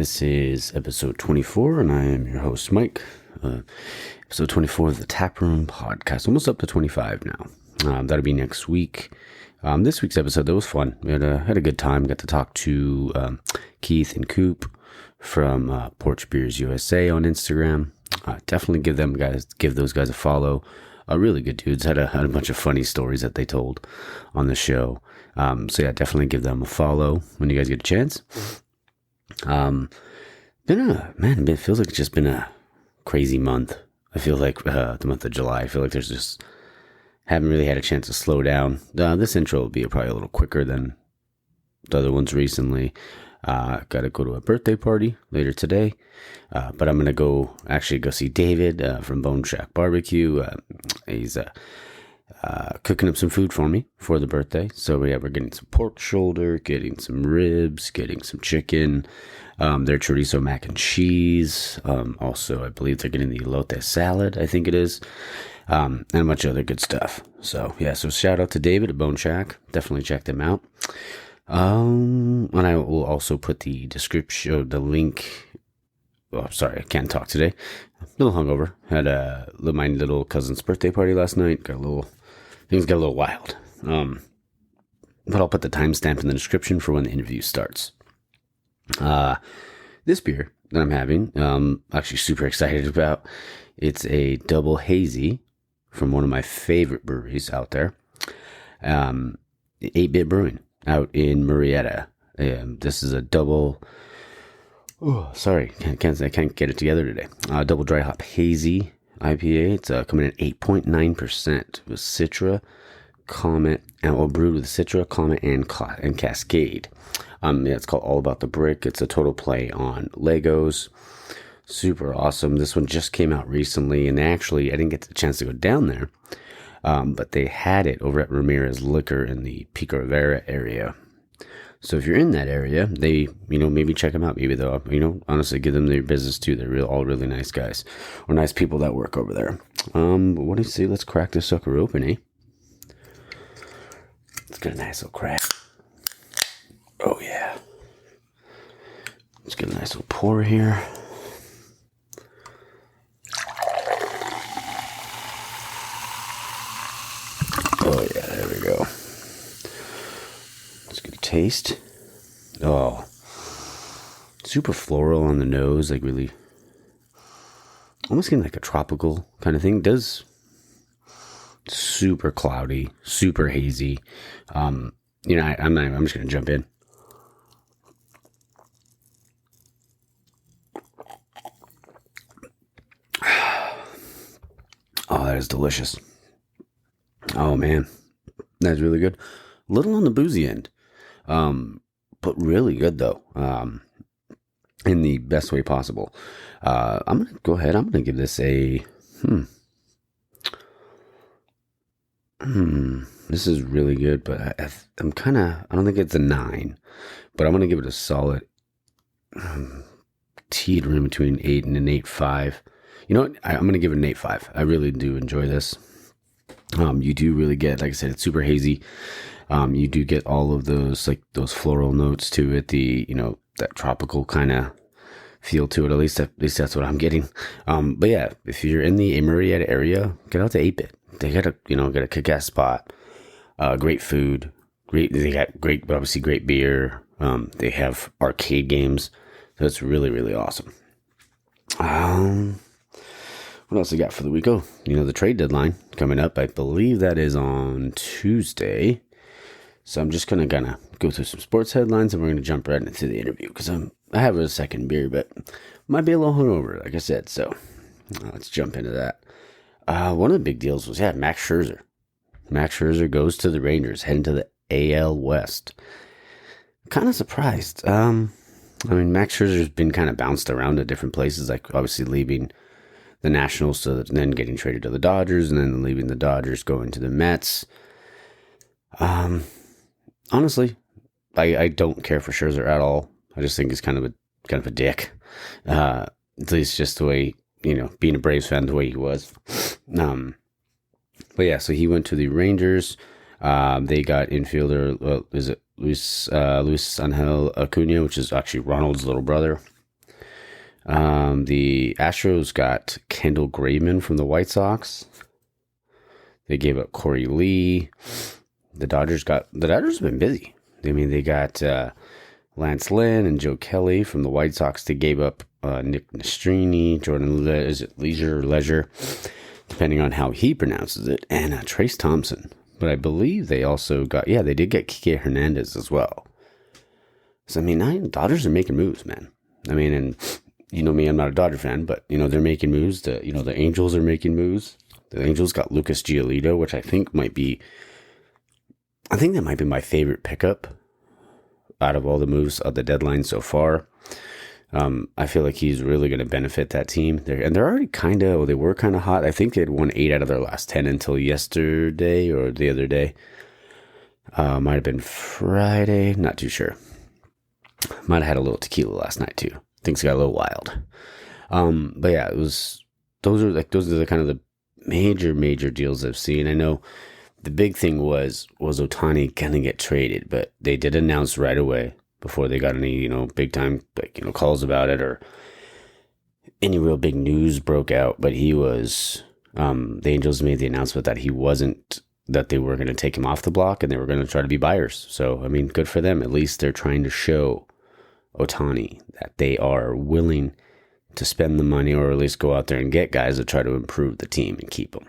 This is episode 24, and I am your host, Mike. Episode 24 of the Tap Room Podcast. Almost up to 25 now. That'll be next week. This week's episode, that was fun. We had a good time. Got to talk to Keith and Coop from Porch Beers USA on Instagram. Definitely give those guys a follow. Really good dudes. Had a bunch of funny stories that they told on the show. So yeah, definitely give them a follow when you guys get a chance. It feels like it's just been a crazy month. I feel like the month of July, I feel like haven't really had a chance to slow down. This intro will be probably a little quicker than the other ones recently. Got to go to a birthday party later today, but I'm going to go see David from Bone Shack Barbecue. He's cooking up some food for me for the birthday. So we're getting some pork shoulder, getting some ribs, getting some chicken, their chorizo mac and cheese. Also, I believe they're getting the elote salad, I think it is, and a bunch of other good stuff. So yeah, so shout out to David at Bone Shack. Definitely check them out. And I will also put the description, the link. Oh, sorry, I can't talk today. A little hungover. Had my little cousin's birthday party last night. Things got a little wild. But I'll put the timestamp in the description for when the interview starts. This beer that I'm having, actually super excited about. It's a double hazy from one of my favorite breweries out there. 8-Bit Brewing out in Marietta. This is a double. Oh, sorry, I can't get it together today. Double dry hop hazy IPA. It's coming at 8.9% with Citra, Comet, and brewed with Citra, Comet, and Cascade. It's called All About the Brick. It's a total play on Legos. Super awesome. This one just came out recently, and I didn't get the chance to go down there, but they had it over at Ramirez Liquor in the Pico Rivera area. So if you're in that area, maybe check them out. Maybe they'll, honestly give them their business too. They're all really nice guys or nice people that work over there. What do you say? Let's crack this sucker open, eh? Let's get a nice little crack. Oh yeah. Let's get a nice little pour here. Oh yeah, there we go. Let's get a taste. Oh, super floral on the nose, like really, almost getting like a tropical kind of thing. It does super cloudy, super hazy. I'm just gonna jump in. Oh, that is delicious. Oh man, that's really good. A little on the boozy end, but really good though, in the best way possible. I'm gonna go ahead. I'm gonna give this a This is really good, but I don't think it's a 9, but I'm gonna give it a solid teetering between 8 and an 8.5. You know what? I'm going to give it an 8.5. I really do enjoy this. You do really get, like I said, it's super hazy. You do get all of those floral notes to it. That tropical kind of feel to it. At least that's what I'm getting. But yeah, if you're in the Marietta area, get out to 8-Bit. They got a kick-ass spot. Great food. They got obviously great beer. They have arcade games. So it's really, really awesome. What else we got for the week? Oh, the trade deadline coming up. I believe that is on Tuesday. So I'm just going to go through some sports headlines, and we're going to jump right into the interview because I have a second beer, but might be a little hungover, like I said. So let's jump into that. One of the big deals was, Max Scherzer. Max Scherzer goes to the Rangers, heading to the AL West. Kind of surprised. Max Scherzer's been kind of bounced around at different places, like obviously leaving the Nationals, so then getting traded to the Dodgers, and then leaving the Dodgers, going to the Mets. Honestly, I don't care for Scherzer at all. I just think he's kind of a dick. At least just the way, being a Braves fan, the way he was. But yeah, so he went to the Rangers. They got infielder, is it Luis Angel Acuna, which is actually Ronald's little brother. The Astros got Kendall Graveman from the White Sox. They gave up Corey Lee. The Dodgers have been busy. I mean, they got Lance Lynn and Joe Kelly from the White Sox. They gave up Nick Nastrini, Leisure, depending on how he pronounces it, and Trace Thompson. But I believe they also they did get Kike Hernandez as well. So, I mean, Dodgers are making moves, man. I mean, and you know me, I'm not a Dodger fan, but, they're making moves. The Angels are making moves. The Angels got Lucas Giolito, which I think that might be my favorite pickup out of all the moves of the deadline so far. I feel like he's really going to benefit that team. They're already they were kind of hot. I think they'd won 8 out of their last 10 until yesterday or the other day. Might have been Friday, not too sure. Might have had a little tequila last night too. Things got a little wild. But yeah, those are the kind of the major deals I've seen. I know the big thing was Ohtani gonna get traded, but they did announce right away before they got any, big time, calls about it or any real big news broke out. But he was, the Angels made the announcement that they were going to take him off the block and they were going to try to be buyers. So, I mean, good for them. At least they're trying to show Ohtani that they are willing to spend the money or at least go out there and get guys to try to improve the team and keep them.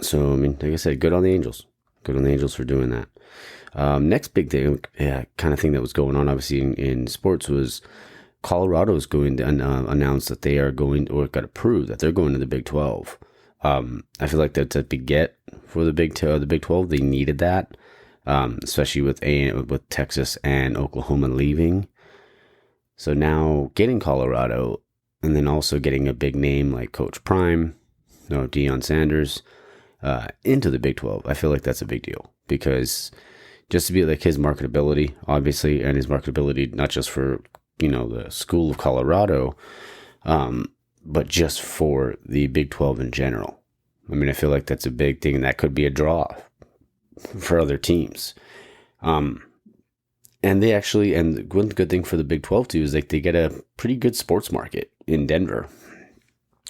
So, I mean, like I said, good on the Angels. Good on the Angels for doing that. Next big thing, kind of thing that was going on, obviously, in sports was Colorado is going to announce that they are going, or got approved that they're going to the Big 12. I feel like that's a big get for the Big 12. They needed that, especially with Texas and Oklahoma leaving. So now getting Colorado, and then also getting a big name like Coach Prime, Deion Sanders, into the Big 12. I feel like that's a big deal because just to be like his marketability, obviously, and his marketability not just for the School of Colorado, but just for the Big 12 in general. I mean, I feel like that's a big thing, and that could be a draw for other teams. And one good thing for the Big 12 too is like they get a pretty good sports market in Denver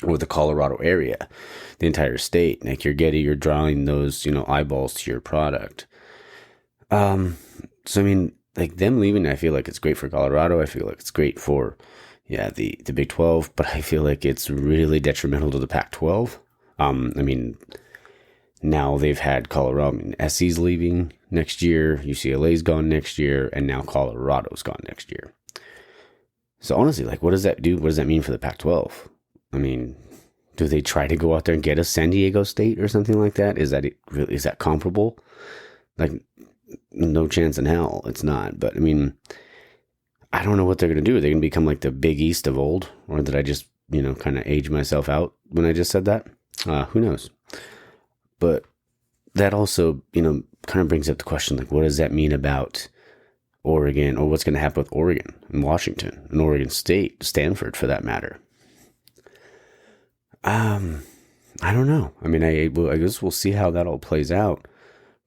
or the Colorado area, the entire state. Like you're drawing those, eyeballs to your product. So I mean, like them leaving, I feel like it's great for Colorado. I feel like it's great for, the Big 12, but I feel like it's really detrimental to the Pac-12. I mean, now they've had Colorado, SC's leaving next year, UCLA's gone next year, and now Colorado's gone next year. So honestly, like, what does that do? What does that mean for the Pac-12? I mean, do they try to go out there and get a San Diego State or something like that? Is that comparable? Like, no chance in hell it's not. But I mean, I don't know what they're going to do. Are they going to become like the Big East of old? Or did I just, kind of age myself out when I just said that? Who knows? But that also, kind of brings up the question, like, what does that mean about Oregon, or what's going to happen with Oregon and Washington and Oregon State, Stanford for that matter? I don't know. I mean, I guess we'll see how that all plays out.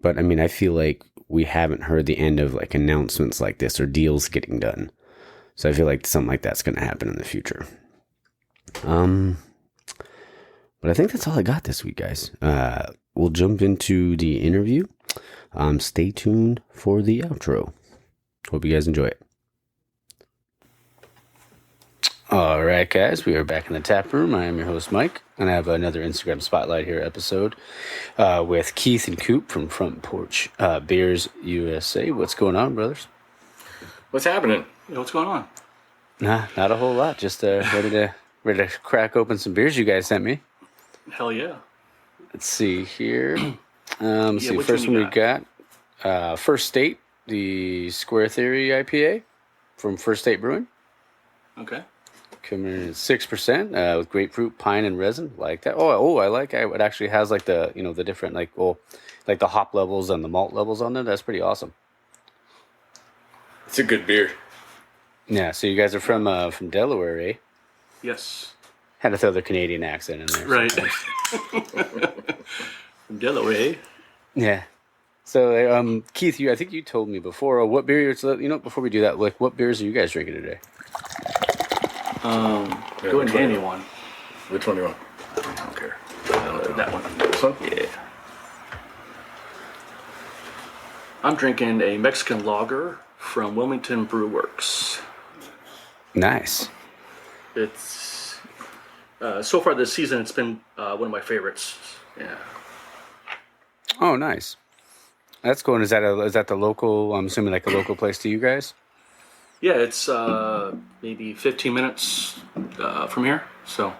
But I mean, I feel like we haven't heard the end of like announcements like this or deals getting done. So I feel like something like that's going to happen in the future. But I think that's all I got this week, guys. We'll jump into the interview. Stay tuned for the outro. Hope you guys enjoy it. All right, guys, we are back in the tap room. I am your host, Mike, and I have another Instagram Spotlight here episode with Keith and Coop from Front Porch Beers USA. What's going on, brothers? What's happening? What's going on? Nah, not a whole lot. Just ready to crack open some beers you guys sent me. Hell yeah. Let's see here. First one we got First State, the Square Theory IPA from First State Brewing. Okay. Coming in at 6% with grapefruit, pine, and resin. Like that. Oh, I like it. It actually has like the the different like the hop levels and the malt levels on there. That's pretty awesome. It's a good beer. Yeah. So you guys are from Delaware, eh? Yes. Had to throw the Canadian accent in there. Right. From Delaware, eh? Yeah. So Keith, I think you told me before what beer. Before we do that, like what beers are you guys drinking today? Go ahead and hand me one. Which one do you want? I don't care. That one. This one? Yeah. I'm drinking a Mexican lager from Wilmington Brew Works. Nice. It's so far this season, it's been one of my favorites. Yeah. Oh, nice. That's cool. And is that the local? I'm assuming like a local place to you guys. Yeah, it's maybe 15 minutes from here. So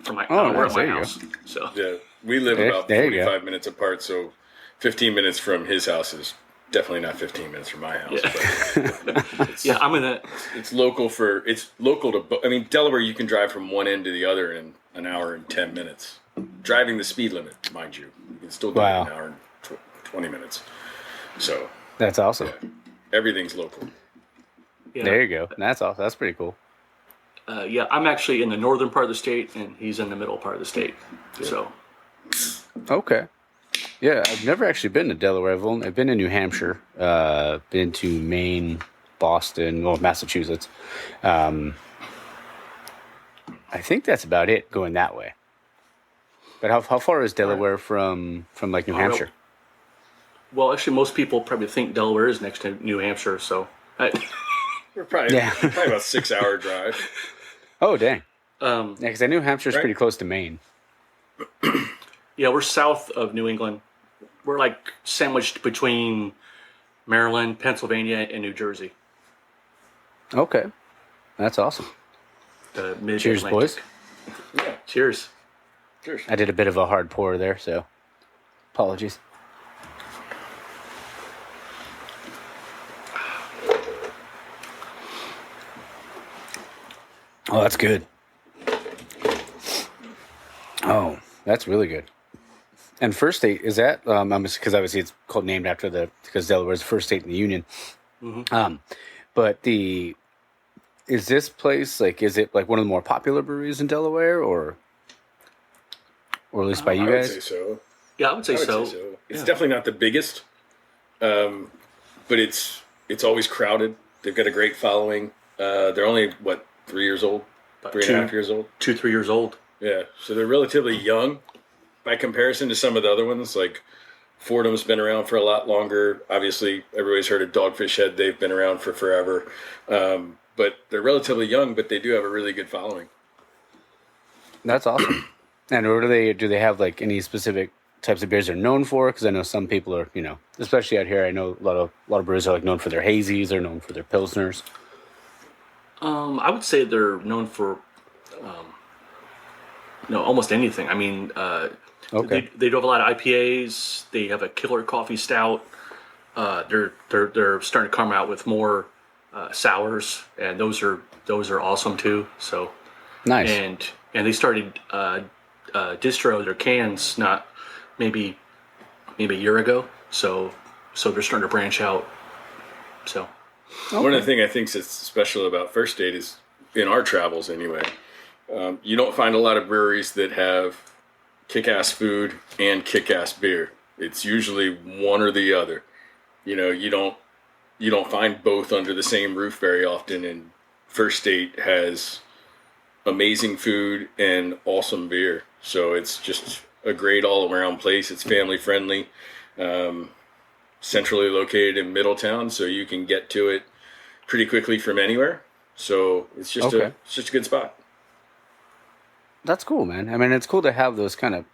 from my nice. my There you house. So Yeah, we live There- about there you go. 45 minutes apart, so 15 minutes from his house is definitely not 15 minutes from my house. But yeah, I'm in a it's local to. I mean, Delaware, you can drive from one end to the other in an hour and 10 minutes. Driving the speed limit, mind you, you can still do it in an hour and 20 minutes. So That's awesome. everything's local. yeah. There you go. That's awesome. That's pretty cool. Yeah, I'm actually in the northern part of the state, and he's in the middle part of the state. So Okay. Yeah, I've never actually been to Delaware. I've been to New Hampshire, been to Maine, Boston, well, Massachusetts. I think that's about it going that way. But how far is Delaware from like New Hampshire? well, actually, most people probably think Delaware is next to New Hampshire. So We're probably Yeah. probably about a 6-hour drive. Oh, dang. Yeah, because I knew Hampshire's Right. pretty close to Maine. yeah, we're south of New England. We're like sandwiched between Maryland, Pennsylvania, and New Jersey. Okay. That's awesome. The mid-Atlantic. Cheers, boys. Yeah, Cheers. cheers. I did a bit of a hard pour there, so apologies. Oh, that's good. Oh, that's really good. And first state is that? Because obviously it's called named after because Delaware's the first state in the union. But is this place is it like one of the more popular breweries in Delaware, or at least by you I would guys? say so. Yeah, I would say I would so. say so. It's Yeah. definitely not the biggest, but it's always crowded. They've got a great following. They're only 3 years old, About 3.5 years old. 2-3 years old. Yeah, so they're relatively young by comparison to some of the other ones. Like Fordham's been around for a lot longer. Obviously, everybody's heard of Dogfish Head. They've been around for forever. But they're relatively young, but they do have a really good following. That's awesome. And do they have like any specific types of beers they're known for? Because I know some people are, especially out here. I know a lot of breweries are like known for their hazies. They're known for their pilsners. I would say they're known for, almost anything. I mean, Okay. they do have a lot of IPAs. They have a killer coffee stout. They're starting to come out with more sours, and those are awesome too. So Nice. and they started distro their cans not maybe a year ago. So they're starting to branch out. So One of the things I think is special about First Date is, in our travels anyway, you don't find a lot of breweries that have kick-ass food and kick-ass beer. It's usually one or the other. You don't find both under the same roof very often, and First Date has amazing food and awesome beer. So it's just a great all-around place. It's family-friendly, centrally located in Middletown, so you can get to it pretty quickly from anywhere. So it's just Okay. a good spot. That's cool, man. I mean, it's cool to have those kind of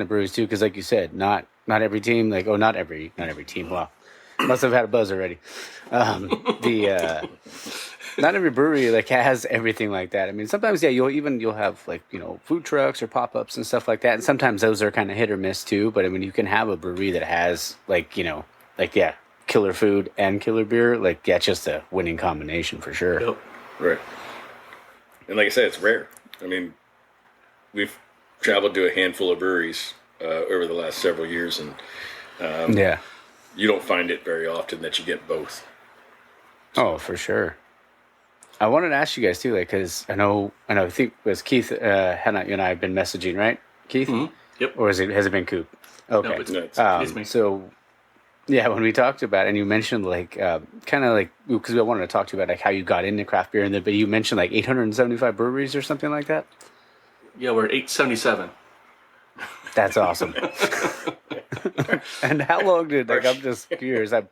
breweries too, because like you said, not every team, not every team. Wow, must have had a buzz already. Not every brewery has everything like that. I mean, sometimes you'll have food trucks or pop ups and stuff like that, and sometimes those are kind of hit or miss too. But I mean, you can have a brewery that has killer food and killer beer. Just a winning combination for sure. yep. Right. And like I said, it's rare. I mean, we've traveled to a handful of breweries over the last several years, and Yeah. you don't find it very often that you get both. Oh, for sure. I wanted to ask you guys too, because I think it was Keith, Hannah, you and I have been messaging, right, Keith? Yep. Or has it been Coop? Okay. No, No, it's me. So Yeah, when we talked about it, and you mentioned like kind of like because we wanted to talk to you about like how you got into craft beer, and then but you mentioned like 875 breweries or something like that. Yeah, we're at 877. That's awesome. And how long did like I'm just curious. I'm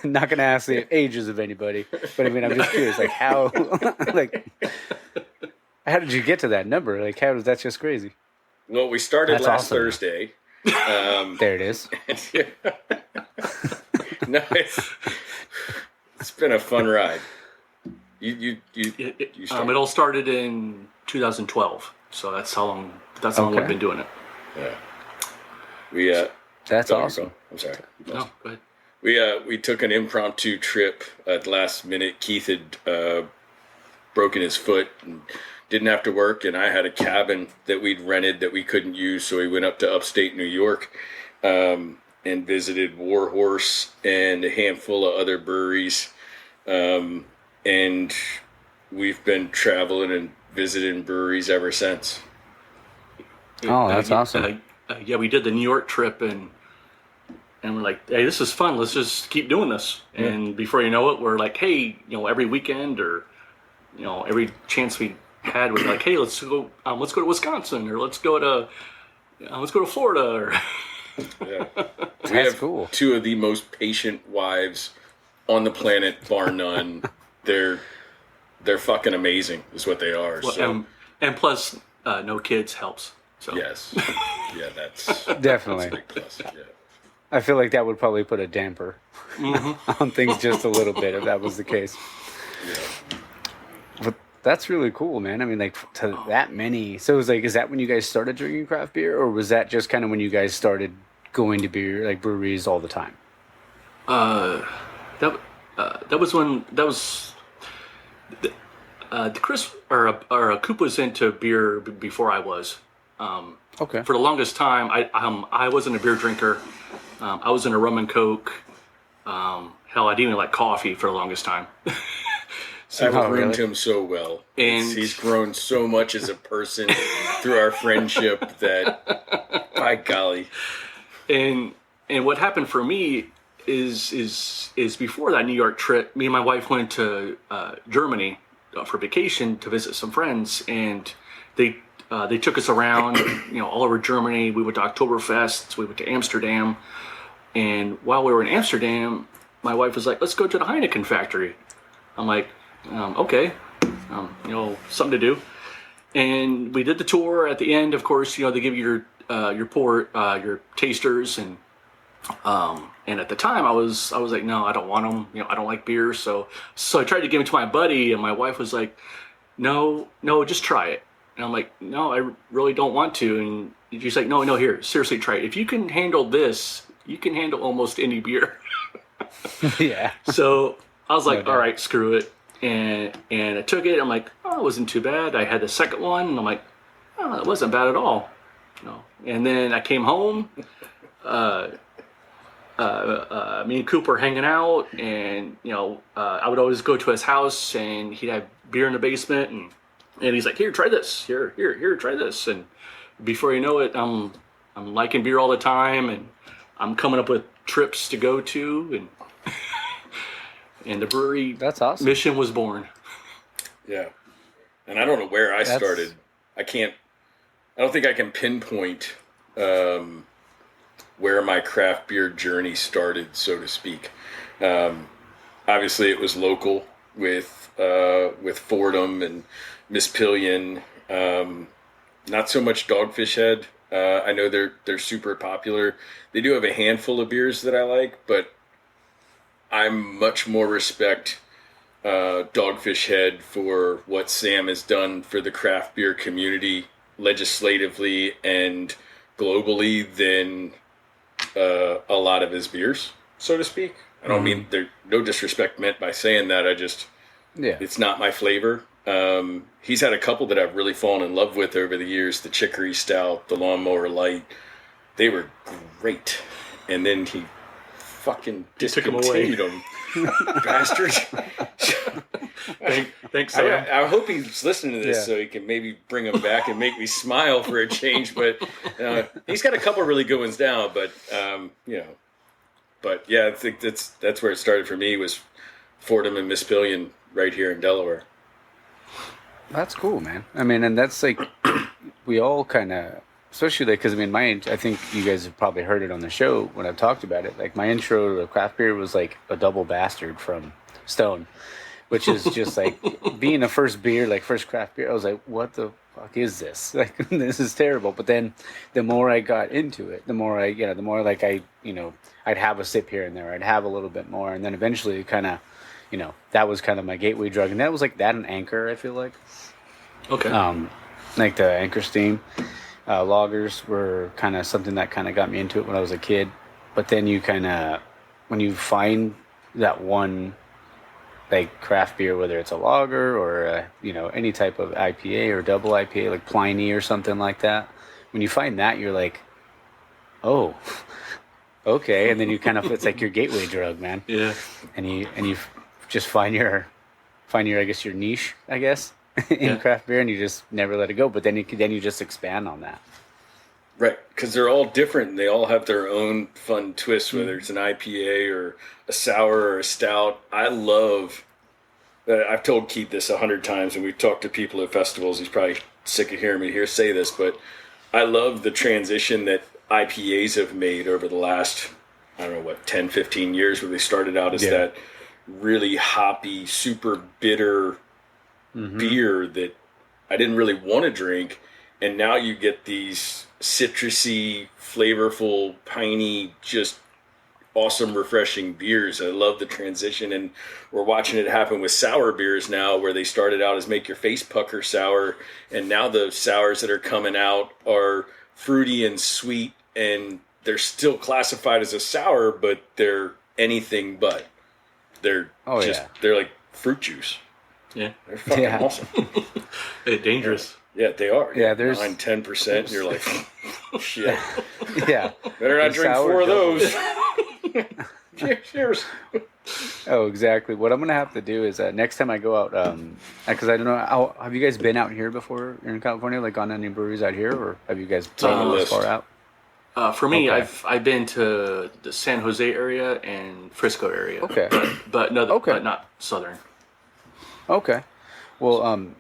not gonna ask the ages of anybody, but I mean I'm just curious like how like how did you get to that number? Like how that's just crazy. Well, we started That's last awesome. Thursday. There it is. No, it's been a fun ride. You started. It all started in 2012, so that's how long Okay. we've been doing it. Yeah. We That's go, awesome. go. I'm sorry. No, go ahead. We took an impromptu trip at the last minute. Keith had broken his foot and didn't have to work, and I had a cabin that we'd rented that we couldn't use, so we went up to upstate New York and visited Warhorse and a handful of other breweries, and we've been traveling and visiting breweries ever since. Oh, that's awesome. Yeah, we did the New York trip, and we're like, hey, this is fun. Let's just keep doing this. Yeah. And before you know it, we're like, hey, every weekend or every chance we had, we're like, hey, let's go to Wisconsin, or let's go to Florida. Or Yeah. We That's have cool. two of the most patient wives on the planet, bar none. They're fucking amazing, is what they are. So and plus, no kids helps. So yes, yeah, that's Definitely. a big plus. Yeah. I feel like that would probably put a damper on things just a little bit if that was the case. Yeah. But that's really cool, man. I mean, like to that many. So it was like, is that when you guys started drinking craft beer, or was that just kind of when you guys started going to beer like breweries all the time? that was Chris or Coop was into beer before I was. Okay. For the longest time, I wasn't a beer drinker. I was in a rum and coke. Hell, I didn't even like coffee for the longest time. I've groomed really? him so well. And- He's grown so much as a person through our friendship that, by golly. And what happened for me is before that New York trip, me and my wife went to Germany for vacation to visit some friends, and they took us around, all over Germany. We went to Oktoberfest. We went to Amsterdam, and while we were in Amsterdam, my wife was like, "Let's go to the Heineken factory." I'm like, "Okay, something to do." And we did the tour. At the end, of course, they give you your tasters, and at the time I was like, no, I don't want them. I don't like beer. So I tried to give them to my buddy, and my wife was like, no, just try it. And I'm like, no, I really don't want to. And she's like, no, here, seriously, try it. If you can handle this, you can handle almost any beer. Yeah. So I was like, No all doubt. right, screw it. And I took it. I'm like, oh, it wasn't too bad. I had the second one, and I'm like, oh, it wasn't bad at all. And then I came home. Me and Coop were hanging out, and I would always go to his house, and he'd have beer in the basement, and he's like, here, try this. Here, try this. And before you know it, I'm liking beer all the time, and I'm coming up with trips to go to, and and the brewery That's awesome. mission was born. Yeah. And I don't know where I That's- started. I don't think I can pinpoint where my craft beer journey started, so to speak. Obviously, it was local with Fordham and Miss Pillion. Not so much Dogfish Head. I know they're super popular. They do have a handful of beers that I like, but I much more respect Dogfish Head for what Sam has done for the craft beer community legislatively and globally than a lot of his beers, so to speak. I don't mean there's no disrespect meant by saying that. Yeah. It's not my flavor. He's had a couple that I've really fallen in love with over the years. The Chicory Stout, the Lawnmower Light. They were great. And then he fucking took 'em away. discontinued them. Bastard. Thanks, Sam. I hope he's listening to this Yeah. so he can maybe bring them back and make me smile for a change. But he's got a couple really good ones now. But But yeah, I think that's where it started for me, was Fordham and Miss Billion right here in Delaware. That's cool, man. I mean, and that's like, we all kind of, especially like, because I mean, I think you guys have probably heard it on the show when I've talked about it. Like, my intro to craft beer was like a double bastard from Stone, which is just like being a first beer, like first craft beer. I was like, what the fuck is this? Like, this is terrible. But then the more I got into it, the more like I'd have a sip here and there. I'd have a little bit more. And then eventually kind of, that was kind of my gateway drug. And that was like that and Anchor, I feel like. Okay. Like the Anchor Steam lagers were kind of something that kind of got me into it when I was a kid. But then you kind of, when you find that one, like craft beer, whether it's a lager or any type of IPA or double IPA, like Pliny or something like that, when you find that, you're like, oh, okay. And then you kind of, it's like your gateway drug, man. Yeah. And you just find your I guess your niche, I guess, in craft beer, and you just never let it go. But then you just expand on that. Right, because they're all different. And they all have their own fun twist, whether it's an IPA or a sour or a stout. I love, I've told Keith this 100 times, and we've talked to people at festivals. He's probably sick of hearing me say this, but I love the transition that IPAs have made over the last, 10, 15 years, where they started out as that really hoppy, super bitter beer that I didn't really want to drink. And now you get these citrusy, flavorful, piney, just awesome, refreshing beers. I love the transition, and we're watching it happen with sour beers now, where they started out as make your face pucker sour, and now the sours that are coming out are fruity and sweet, and they're still classified as a sour, but they're anything but. They're they're like fruit juice. Yeah. They're fucking awesome. They're dangerous. Yeah, they are. Yeah, there's 9-10%, and you're like, shit. Yeah. Better not drink 4 of those. Cheers. Oh, exactly. What I'm going to have to do is next time I go out, because I don't know, have you guys been out here before in California, like gone to any breweries out here, or have you guys been this far out? For me, okay. I've been to the San Jose area and Frisco area. Okay. But not southern. Okay. Well, I'm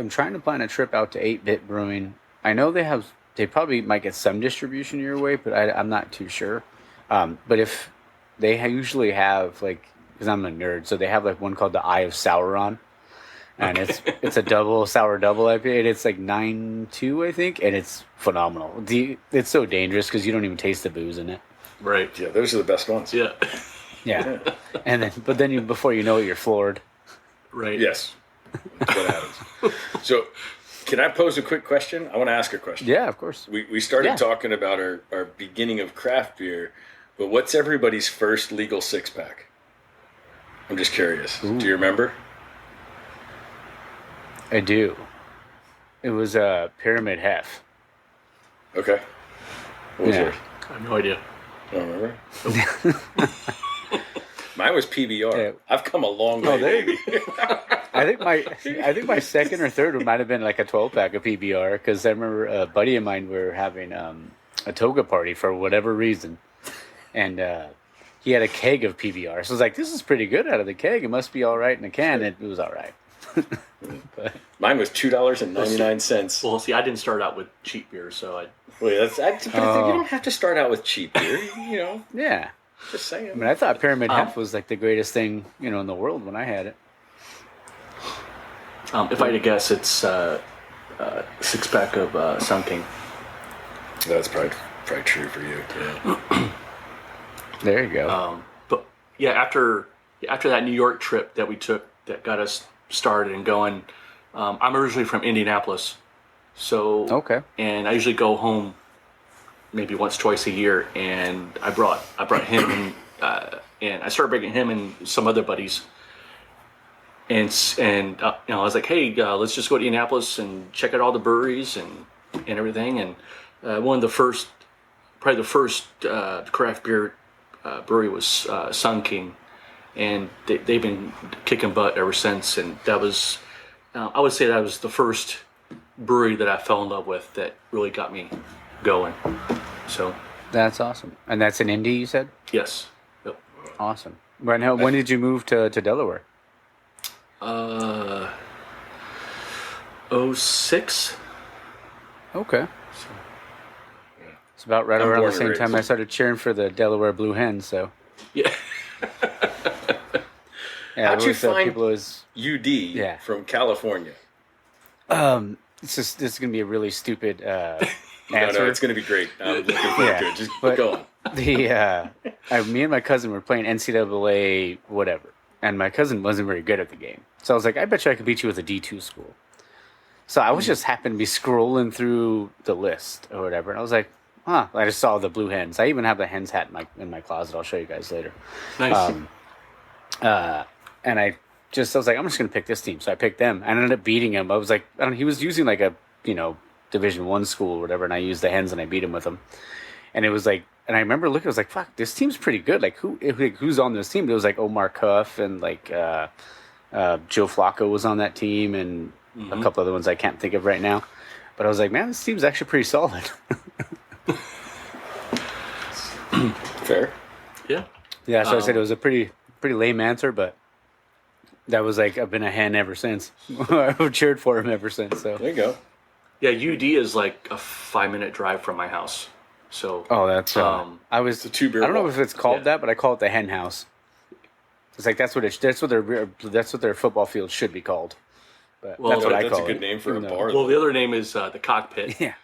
trying to plan a trip out to 8-Bit Brewing. I know they probably might get some distribution your way, but I'm not too sure. But if they usually have, like, because I'm a nerd, so they have like one called the Eye of Sauron, and it's a double IPA, and it's like 9.2, I think, and it's phenomenal. It's so dangerous because you don't even taste the booze in it. Right. Yeah, those are the best ones. Yeah. Yeah. And then before you know it, you're floored. Right. Yes. That's what happens. So, can I pose a quick question? I want to ask a question. Yeah, of course. We started talking about our beginning of craft beer, but what's everybody's first legal 6-pack? I'm just curious. Ooh. Do you remember? I do. It was Pyramid Hef. Okay. What was yours? I have no idea. I don't remember. Mine was PBR. Yeah. I've come a long way. Oh, baby. I think my second or third might have been like a 12-pack of PBR, because I remember a buddy of mine, we were having a toga party for whatever reason, and he had a keg of PBR. So I was like, this is pretty good out of the keg. It must be all right in a can. And it was all right. But mine was $2.99. Well, see, I didn't start out with cheap beer, so I. Wait, you don't have to start out with cheap beer, Yeah. Just saying. I mean, I thought Pyramid Hef was like the greatest thing, in the world when I had it. If I had to guess, it's 6-pack of Sun King. That's probably true for you. Yeah. There you go. But yeah, after that New York trip that we took that got us started and going, I'm originally from Indianapolis, so okay. And I usually go home maybe once, twice a year, and I brought him and I started bringing him and some other buddies, and I was like, hey, let's just go to Indianapolis and check out all the breweries and everything, and one of the first craft beer brewery was Sun King, and they've been kicking butt ever since, and that was I would say that was the first brewery that I fell in love with that really got me going. So that's awesome. And that's in Indy, you said? Yes. Yep. Awesome. Right now, when did you move to Delaware? 06. Okay. It's about right I'm around born the and same time I raised. started cheering for the Delaware Blue Hens. So Yeah. yeah, How'd you always, find people always. UD Yeah. from California? This is gonna be a really stupid answer. No, it's going to be great. I'm looking forward to it. Just but go on. Me and my cousin were playing NCAA whatever, and my cousin wasn't very good at the game. So I was like, I bet you I could beat you with a D2 school. So I was just happened to be scrolling through the list or whatever, and I was like, huh. I just saw the Blue Hens. I even have the Hens hat in my closet. I'll show you guys later. Nice. And I was like, I'm just gonna pick this team. So I picked them. I ended up beating him. I was like, he was using like a Division I school or whatever, and I used the Hens and I beat him with them. And it was like, and I remember looking, I was like, fuck, this team's pretty good. Like who's on this team? It was like Omar Cuff and like Joe Flacco was on that team, and a couple other ones I can't think of right now. But I was like, man, this team's actually pretty solid. Fair. Yeah. Yeah, so I said it was a pretty lame answer, but that was like, I've been a hen ever since. I've cheered for him ever since. So There you go. Yeah, UD is like a 5-minute drive from my house. So that's I was a two-beer I don't know walk. if it's called Yeah. that, but I call it the hen house. It's like that's what their football field should be called. But Well, that's what I That's call a good it. name for a No. bar. well, the other name is the cockpit. Yeah.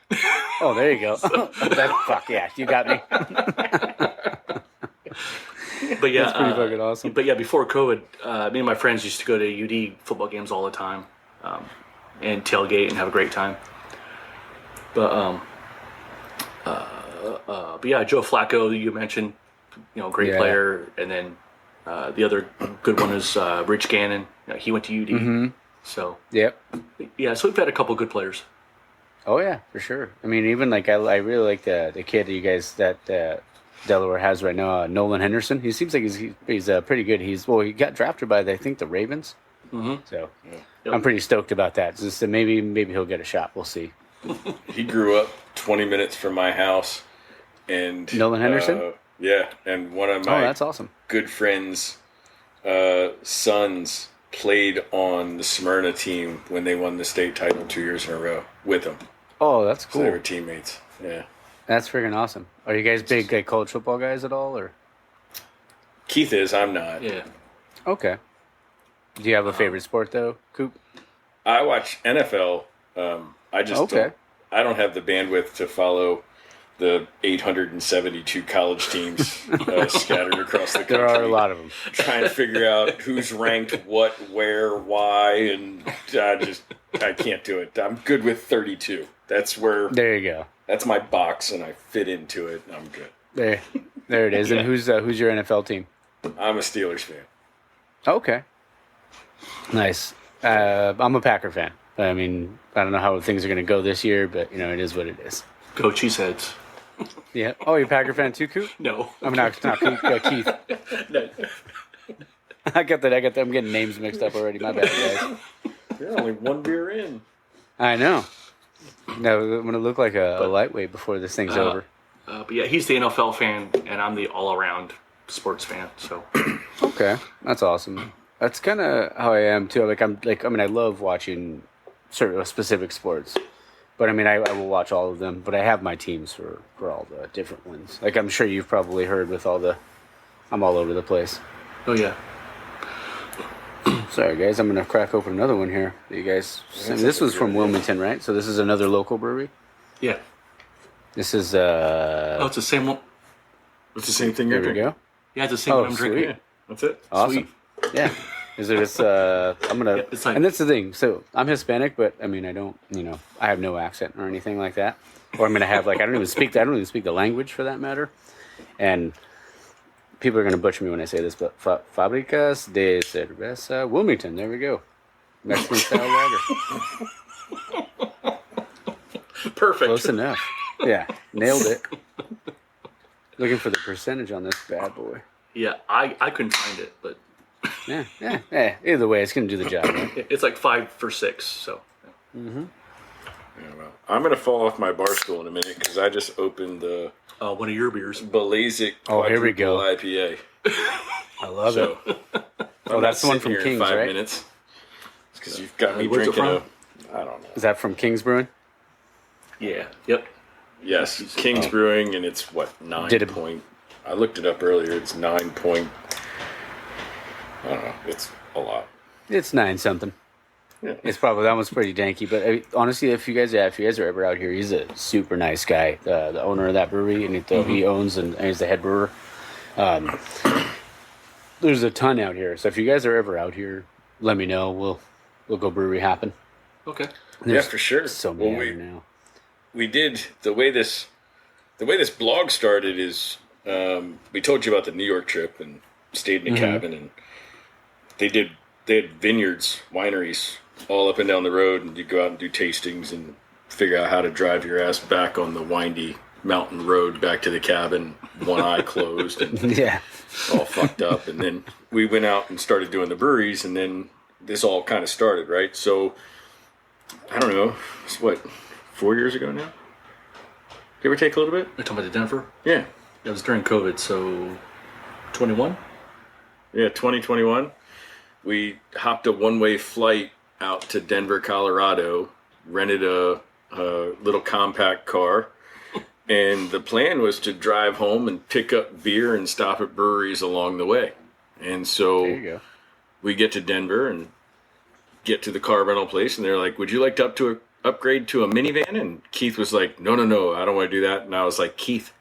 Oh, there you go. Fuck yeah, you got me. But yeah, That's pretty fucking awesome. But yeah, before COVID, me and my friends used to go to UD football games all the time, and tailgate and have a great time. But yeah, Joe Flacco you mentioned, great Yeah. player, and then the other good one is Rich Gannon. He went to UD, so Yep. yeah. So we've had a couple good players. Oh yeah, for sure. I mean, even like I really like the kid you guys that Delaware has right now, Nolan Henderson. He seems like he's pretty good. He got drafted by I think the Ravens. So Yep. I'm pretty stoked about that. Just maybe he'll get a shot. We'll see. He grew up 20 minutes from my house, and Nolan Henderson? Yeah, and one of Oh, my that's awesome. good friends' sons played on the Smyrna team when they won the state title 2 years in a row with him. Oh, that's So they were cool. teammates. Yeah. That's freaking awesome. Are you guys big like college football guys at all, or? Keith is. I'm not. Yeah, Okay. Do you have a favorite sport though, Coop? I watch NFL. I just Okay. don't have the bandwidth to follow the 872 college teams scattered across the country. There are a lot of them. Trying to figure out who's ranked what, where, why, and I can't do it. I'm good with 32. That's There you go. that's my box, and I fit into it, and I'm good. There it is. Yeah. And who's your NFL team? I'm a Steelers fan. Okay. Nice. I'm a Packer fan. I mean, I don't know how things are going to go this year, but it is what it is. go Cheeseheads. Yeah. Oh, you're a Packer fan too, Coop? No, I'm not Coop, Keith. no. I got that. I'm getting names mixed up already. My bad, guys. You're only one beer in. I know. No, I'm going to look like a lightweight before this thing's over. But yeah, he's the NFL fan, and I'm the all-around sports fan. So Okay, that's awesome. That's kind of how I am too. I love watching certain specific sports, but I mean, I will watch all of them. But I have my teams for all the different ones. Like I'm sure you've probably heard with I'm all over the place. oh yeah. Sorry guys, I'm gonna crack open another one here. You guys, this was from Wilmington, right? So this is another local brewery. Yeah. This is Oh, it's the same one. It's the same thing There you're we drinking. go. Yeah, it's the same Oh, one I'm drinking. sweet. Yeah, that's it. Awesome. Sweet. Yeah. Is it just I'm gonna Yeah, it's like- and that's the thing. So I'm Hispanic, but I mean I don't I have no accent or anything like that. Or I'm gonna have I don't even speak the language for that matter. And people are gonna butcher me when I say this, but Fábricas de Cerveza Wilmington, there we go. Mexican style lager. Perfect. Close enough. Yeah. Nailed it. Looking for the percentage on this bad boy. Yeah, I couldn't find it, but Yeah. Either way, it's gonna do the job, right? it's like 5 for 6. So Yeah, well, I'm going to fall off my bar stool in a minute because I just opened the one of your beers. Belazic Oh, here we go. IPA. I love it. Oh, that's the one from King's, in 5 right? minutes. It's because you've got me Where's it drinking from? I don't know. Is that from King's Brewing? Yeah. Yep. Yes, King's Brewing, and it's what, 9 Did it- point. I looked it up earlier. It's 9 point. I don't know. It's a lot. It's 9 something. Yeah. It's probably that one's pretty janky, but honestly, if you guys are ever out here, he's a super nice guy. The owner of that brewery, and he owns and he's the head brewer. There's a ton out here, so if you guys are ever out here, let me know. We'll go brewery hopping. Okay. Yeah, for sure. So many Well, out here now. we did the way this blog started is we told you about the New York trip and stayed in a cabin, and they had vineyards, wineries all up and down the road, and you go out and do tastings and figure out how to drive your ass back on the windy mountain road back to the cabin, one eye closed and Yeah. all fucked up. And then we went out and started doing the breweries, and then this all kind of started, right? So I don't know, it's what, 4 years ago now? Give or take a little bit? You're talking about the Denver? Yeah. It was during COVID, so 21? Yeah, 2021. We hopped a one-way flight out to Denver, Colorado, rented a little compact car, and the plan was to drive home and pick up beer and stop at breweries along the way. And so There you go. we get to Denver and get to the car rental place, and they're like, "Would you like to upgrade to a minivan?" And Keith was like, No, I don't want to do that. And I was like, Keith,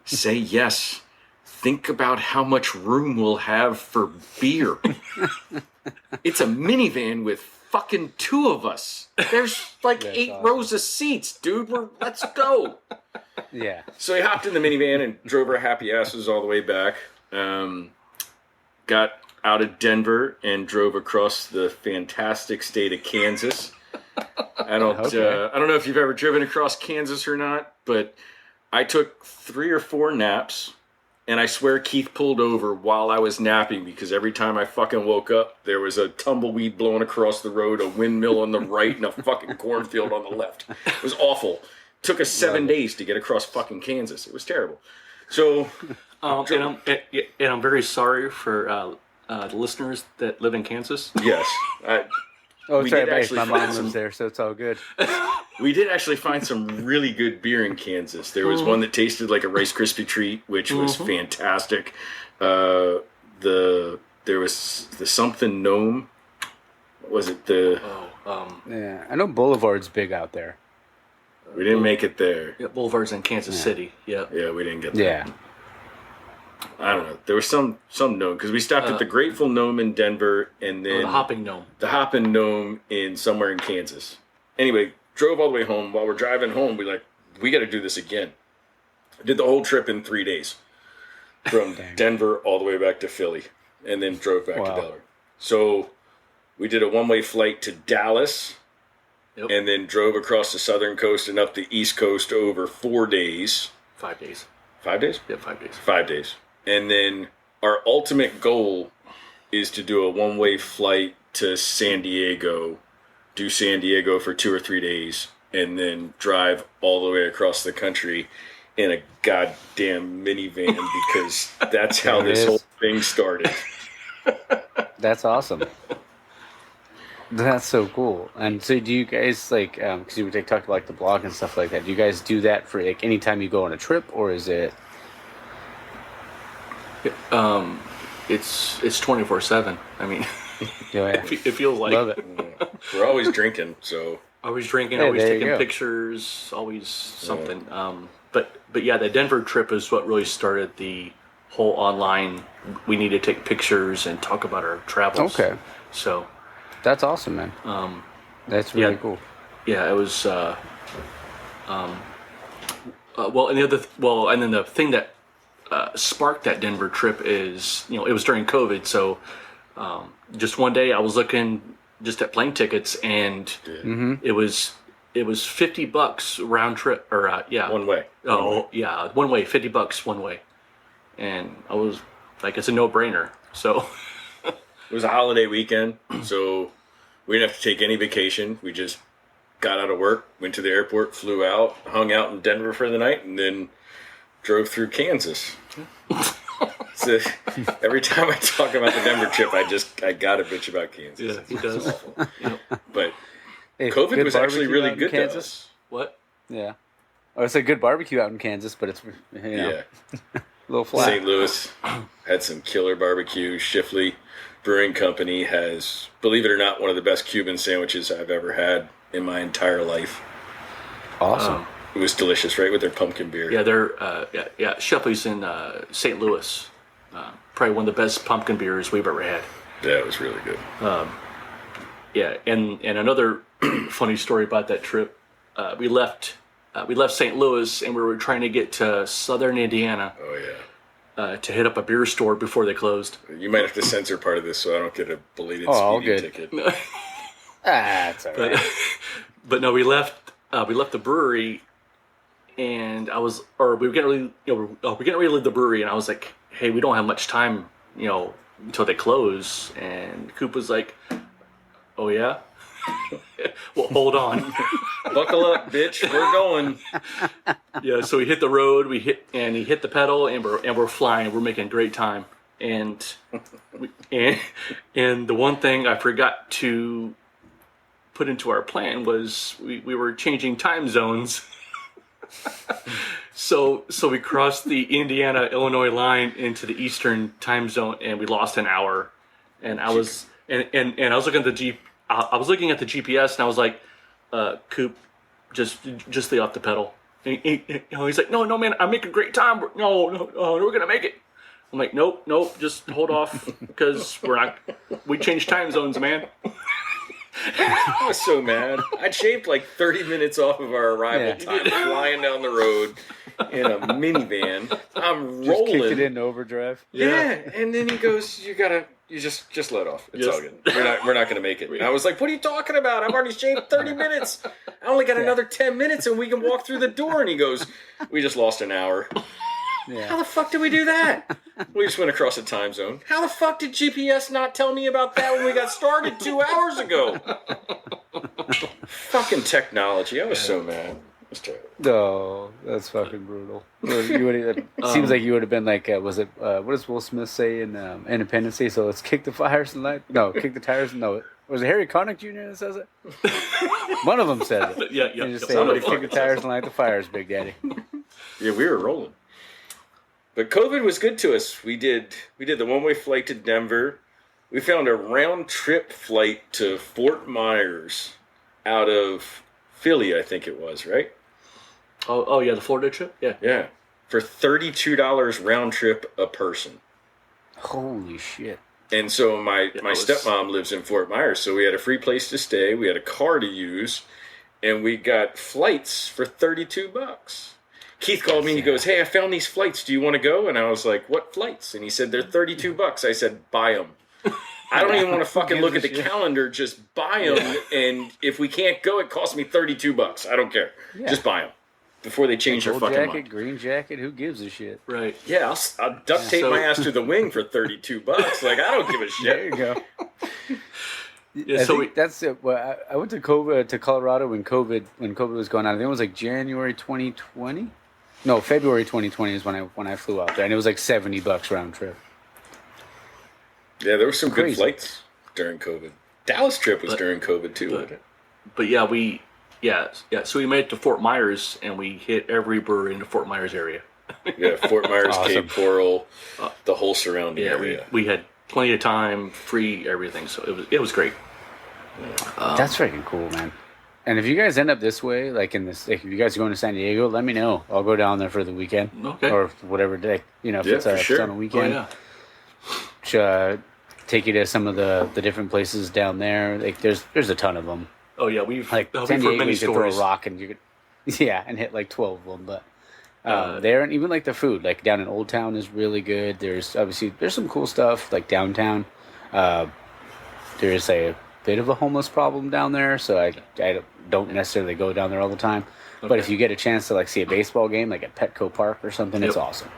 say yes. Think about how much room we'll have for beer. It's a minivan with fucking 2 of us. There's like That's 8 awesome. rows of seats, dude. Let's go. Yeah. So he hopped in the minivan and drove our happy asses all the way back. Got out of Denver and drove across the fantastic state of Kansas. I don't know if you've ever driven across Kansas or not, but I took 3 or 4 naps, and I swear Keith pulled over while I was napping because every time I fucking woke up, there was a tumbleweed blowing across the road, a windmill on the right, and a fucking cornfield on the left. It was awful. Took us 7 days to get across fucking Kansas. It was terrible. So, And I'm very sorry for the listeners that live in Kansas. yes. Oh, We sorry, did mate. actually My mom find lives there, so it's all good. We did actually find some really good beer in Kansas. There was one that tasted like a Rice Krispie treat, which was fantastic. There was the something gnome. What was it? Yeah, I know Boulevard's big out there. We didn't make it there. Yeah, Boulevards in Kansas City. Yeah. Yeah, we didn't get there. Yeah. I don't know. There was some gnome because we stopped at the Grateful Gnome in Denver, and then The Hopping Gnome. the Hoppin' Gnome in somewhere in Kansas. Anyway, drove all the way home. While we're driving home, we got to do this again. Did the whole trip in 3 days, from Denver all the way back to Philly, and then drove back to Delaware. So we did a one-way flight to Dallas, and then drove across the southern coast and up the east coast over 4 days. 5 days. 5 days? Yeah, 5 days. 5 days. And then our ultimate goal is to do a one-way flight to San Diego, do San Diego for 2 or 3 days, and then drive all the way across the country in a goddamn minivan because that's how There it this is. whole thing started. That's awesome. That's so cool. And so, do you guys like? Because you talked about like the blog and stuff like that. Do you guys do that for like anytime you go on a trip, or is it? It's 24/7. I mean, Yeah, it feels like. love it. We're always drinking, so Always drinking, Hey, always there you taking go. pictures, always something. But yeah, the Denver trip is what really started the whole online. We need to take pictures and talk about our travels. Okay. So That's awesome, man. That's really yeah. cool. yeah, it was. And then the thing that sparked that Denver trip is, it was during COVID. So just one day I was looking just at plane tickets, and it was $50 round trip, or one way. Oh yeah, one way, $50 one way, and I was like, it's a no-brainer. So It was a holiday weekend, so we didn't have to take any vacation. We just got out of work, went to the airport, flew out, hung out in Denver for the night, and then drove through Kansas. Every time I talk about the Denver trip, I gotta bitch about Kansas. Yeah, he does. Yep. But Hey, COVID good was actually barbecue really out in good to Kansas? us. What? Yeah. Oh, it's a good barbecue out in Kansas, but it's Yeah. a little flat. St. Louis had some killer barbecue. Shifley Brewing Company has, believe it or not, one of the best Cuban sandwiches I've ever had in my entire life. Awesome. It was delicious, right, with their pumpkin beer. Yeah, they're Shepley's in St. Louis. Probably one of the best pumpkin beers we've ever had. Yeah, it was really good. Yeah, and another funny story about that trip, we left St. Louis and we were trying to get to Southern Indiana Oh yeah. to hit up a beer store before they closed. You might have to censor part of this so I don't get a belated all speeding good. ticket. That's all right. But no, we left the brewery, and we were getting ready to leave the brewery, and I was like, hey, we don't have much time, until they close. And Coop was like, oh yeah. Well, hold on. Buckle up, bitch. We're going. Yeah, so we hit the road. He hit the pedal, and we're flying. We're making great time. And and the one thing I forgot to put into our plan was we were changing time zones. So we crossed the Indiana-Illinois line into the Eastern time zone, and we lost an hour. And I was and I was looking at the GPS, and I was like, Coop, just lay off the pedal. And he's like, no, man, I'm making great time. No, we're gonna make it. I'm like, nope, just hold off because we changed time zones, man. I was so mad. I'd shaved like 30 minutes off of our arrival time, flying down the road in a minivan. I'm Just rolling. kicked it into overdrive. Yeah, and then he goes, you just let off. It's all good. We're not gonna make it. And I was like, what are you talking about? I've already shaved 30 minutes. I only got another 10 minutes and we can walk through the door. And he goes, we just lost an hour. How Yeah. the fuck did we do that? We just went across a time zone. How the fuck did GPS not tell me about that when we got started 2 hours ago? Fucking technology. I was so mad. It was terrible. Oh, that's fucking brutal. It seems like you would have been like, what does Will Smith say in Independence Day? So let's kick the fires and light. No, kick the tires. No, was it Harry Connick Jr. that says it? One of them says it. Yeah. You just say, Somebody kick the tires and light the fires, Big Daddy. Yeah, we were rolling. But COVID was good to us. We did the one-way flight to Denver. We found a round-trip flight to Fort Myers out of Philly, I think it was, right? Oh yeah, the Florida trip. Yeah. Yeah. For $32 round trip a person. Holy shit. And so my stepmom lives in Fort Myers, so we had a free place to stay, we had a car to use, and we got flights for $32. Keith called me, he goes, hey, I found these flights, do you want to go? And I was like, what flights? And he said, they're $32. I said, buy them. I don't even want to fucking look at the calendar, just buy them, and if we can't go, it costs me $32. I don't care. Yeah. Just buy them. Before they change their Gold fucking jacket, mind. green jacket, who gives a shit? Right. Yeah, I'll duct tape my ass to the wing for $32. Like, I don't give a shit. There you go. Yeah. I So think that's it. Well, I went to Colorado when COVID was going on. I think it was like January 2020. No, February 2020 is when I flew out there, and it was like $70 round trip. Yeah, there were some Crazy. good flights during COVID. Dallas trip was during COVID too, wasn't it? But yeah, so we made it to Fort Myers, and we hit every brewery in the Fort Myers area. Yeah, Fort Myers, Awesome. Cape Coral, the whole surrounding Yeah, area. we had plenty of time, free everything, so it was great. That's freaking cool, man. And if you guys end up this way, like if you guys are going to San Diego, let me know. I'll go down there for the weekend. Okay. Or whatever day. If Yeah, it's, for if it's sure. on a Oh weekend. yeah. Take you to some of the different places down there. Like there's a ton of them. Oh yeah, we've Like we've San heard Diego, many you could throw stories. a rock and you could, and hit like 12 of them. But there, and even like the food, like down in Old Town is really good. There's some cool stuff like downtown. There is a bit of a homeless problem down there, so I don't necessarily go down there all the time. But if you get a chance to like see a baseball game, like at Petco Park or something, it's Yep. awesome.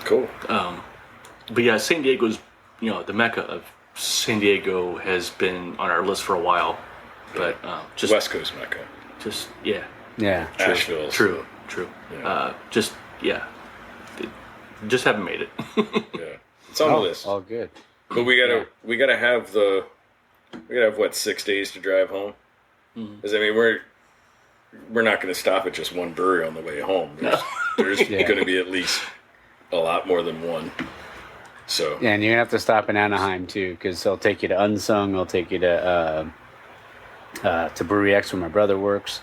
Cool. But yeah, San Diego's, the mecca of San Diego has been on our list for a while. But just West Coast Mecca. just yeah, Yeah. Asheville. true. Yeah. Just yeah, just haven't made it. Yeah, it's on the list. All good. But we gotta have what, 6 days to drive home? Because I mean we're not going to stop at just one brewery on the way home. There's going to be at least a lot more than one. So Yeah, and you're gonna have to stop in Anaheim too, because they'll take you to Unsung. They'll take you to Brewery X where my brother works.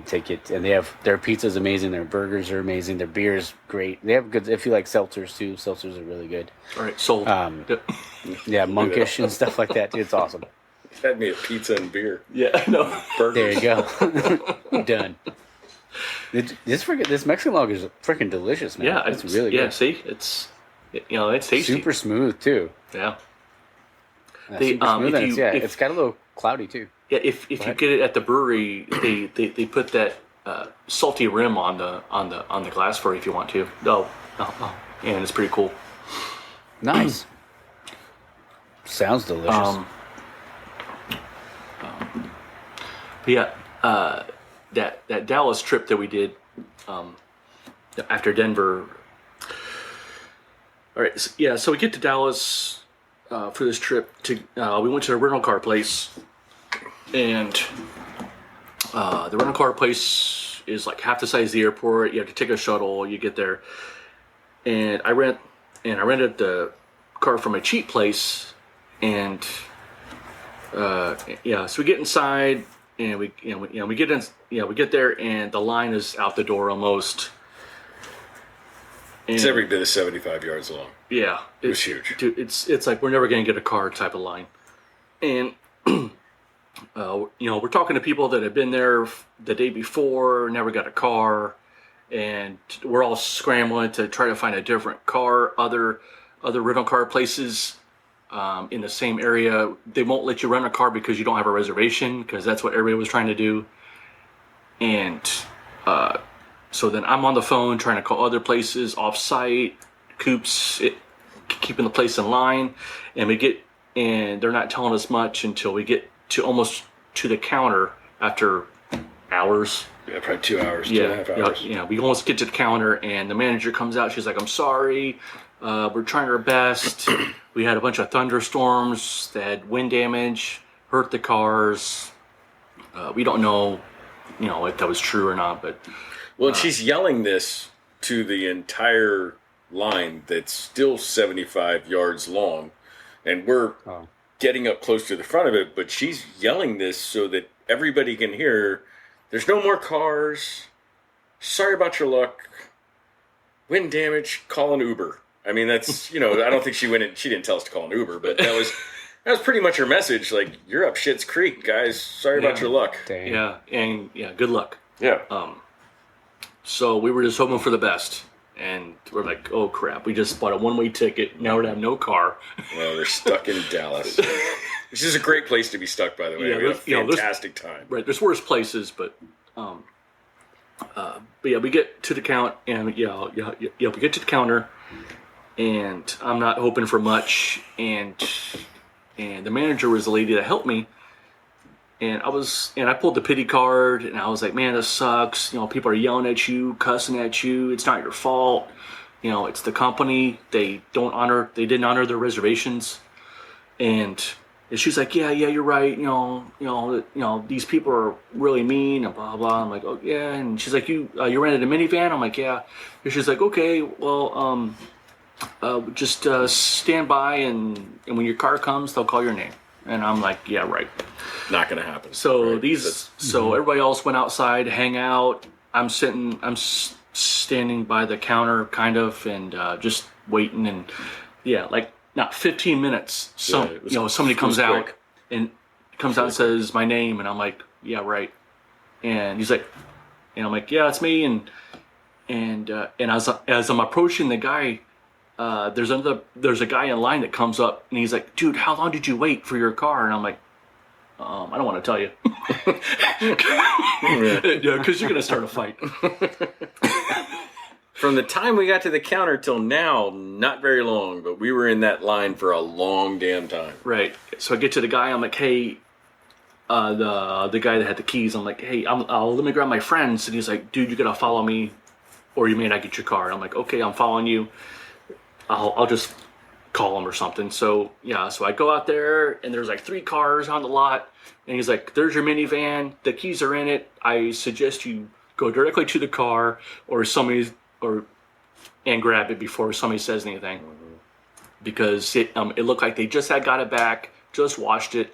Take it, and their pizza's amazing. Their burgers are amazing. Their beer's great. They have good. If you like seltzers too, seltzers are really good. All right, sold. Yeah, monkish and stuff like that, dude. It's awesome. had me a pizza and beer. Yeah, no. There you go. Done. This Mexican lager is freaking delicious, man. Yeah, it's really good. Yeah, see, it's tasty. Super smooth too. Yeah. Super smooth, and it's got a little cloudy too. Yeah, if you get it at the brewery, they put that salty rim on the glass for you if you want to. Oh, and it's pretty cool. Nice. Sounds delicious. But yeah, that Dallas trip that we did after Denver. All right, so we get to Dallas for this trip. We went to a rental car place, and the rental car place is like half the size of the airport. You have to take a shuttle. You get there, and I rented the car from a cheap place, and so we get inside. And we get in, we get there, and the line is out the door almost. And it's every bit of 75 yards long. Yeah, it was huge. Dude, it's like we're never gonna get a car type of line, and we're talking to people that have been there the day before, never got a car, and we're all scrambling to try to find a different car. Other rental car places. In the same area, they won't let you rent a car because you don't have a reservation, because that's what everybody was trying to do. And so then I'm on the phone trying to call other places off-site. Coop's keeping the place in line, and they're not telling us much until we get to almost to the counter after hours. Yeah, probably 2 hours, 2.5 hours. Yeah, we almost get to the counter, and the manager comes out. She's like, "I'm sorry. We're trying our best. We had a bunch of thunderstorms that had wind damage, hurt the cars. We don't know, if that was true or not, but..." Well, she's yelling this to the entire line that's still 75 yards long, and we're getting up close to the front of it, but she's yelling this so that everybody can hear, "There's no more cars. Sorry about your luck. Wind damage. Call an Uber." I mean, that's, I don't think she didn't tell us to call an Uber, but that was pretty much her message. Like, you're up shit's creek, guys. Sorry about your luck. Dang. Yeah, and good luck. Yeah. So we were just hoping for the best, and we're like, oh crap, we just bought a one-way ticket. Now we have no car. Well, they're stuck in Dallas. This is a great place to be stuck, by the way. We had a fantastic time. Right, there's worse places, but yeah, we get to the count, and we get to the counter. And I'm not hoping for much, and the manager was the lady that helped me, and I pulled the pity card, and I was like, man, this sucks. People are yelling at you, cussing at you. It's not your fault. It's the company. They didn't honor their reservations, and she's like, yeah, you're right. These people are really mean and blah blah. I'm like, oh yeah, and she's like, you rented a minivan? I'm like, yeah. And she's like, okay, well, just stand by, and when your car comes, they'll call your name. And I'm like, yeah, right. Not gonna happen. So everybody else went outside to hang out. I'm standing by the counter, kind of, and just waiting. And like not 15 minutes. Somebody comes out and and says my name, and I'm like, yeah, right. And he's like, and I'm like, yeah, it's me. And as I'm approaching the guy. There's a guy in line that comes up, and he's like, dude, how long did you wait for your car? And I'm like, I don't want to tell you. Yeah, because you're going to start a fight. From the time we got to the counter till now, not very long, but we were in that line for a long damn time. Right. So I get to the guy, I'm like, hey, the guy that had the keys, I'm like, hey, let me grab my friends. And he's like, dude, you got to follow me or you may not get your car. And I'm like, okay, I'm following you. I'll just call him or something. So yeah, so I go out there and there's like 3 cars on the lot, and he's like, there's your minivan, the keys are in it. I suggest you go directly to the car and grab it before somebody says anything, because it looked like they just had got it back, just washed it.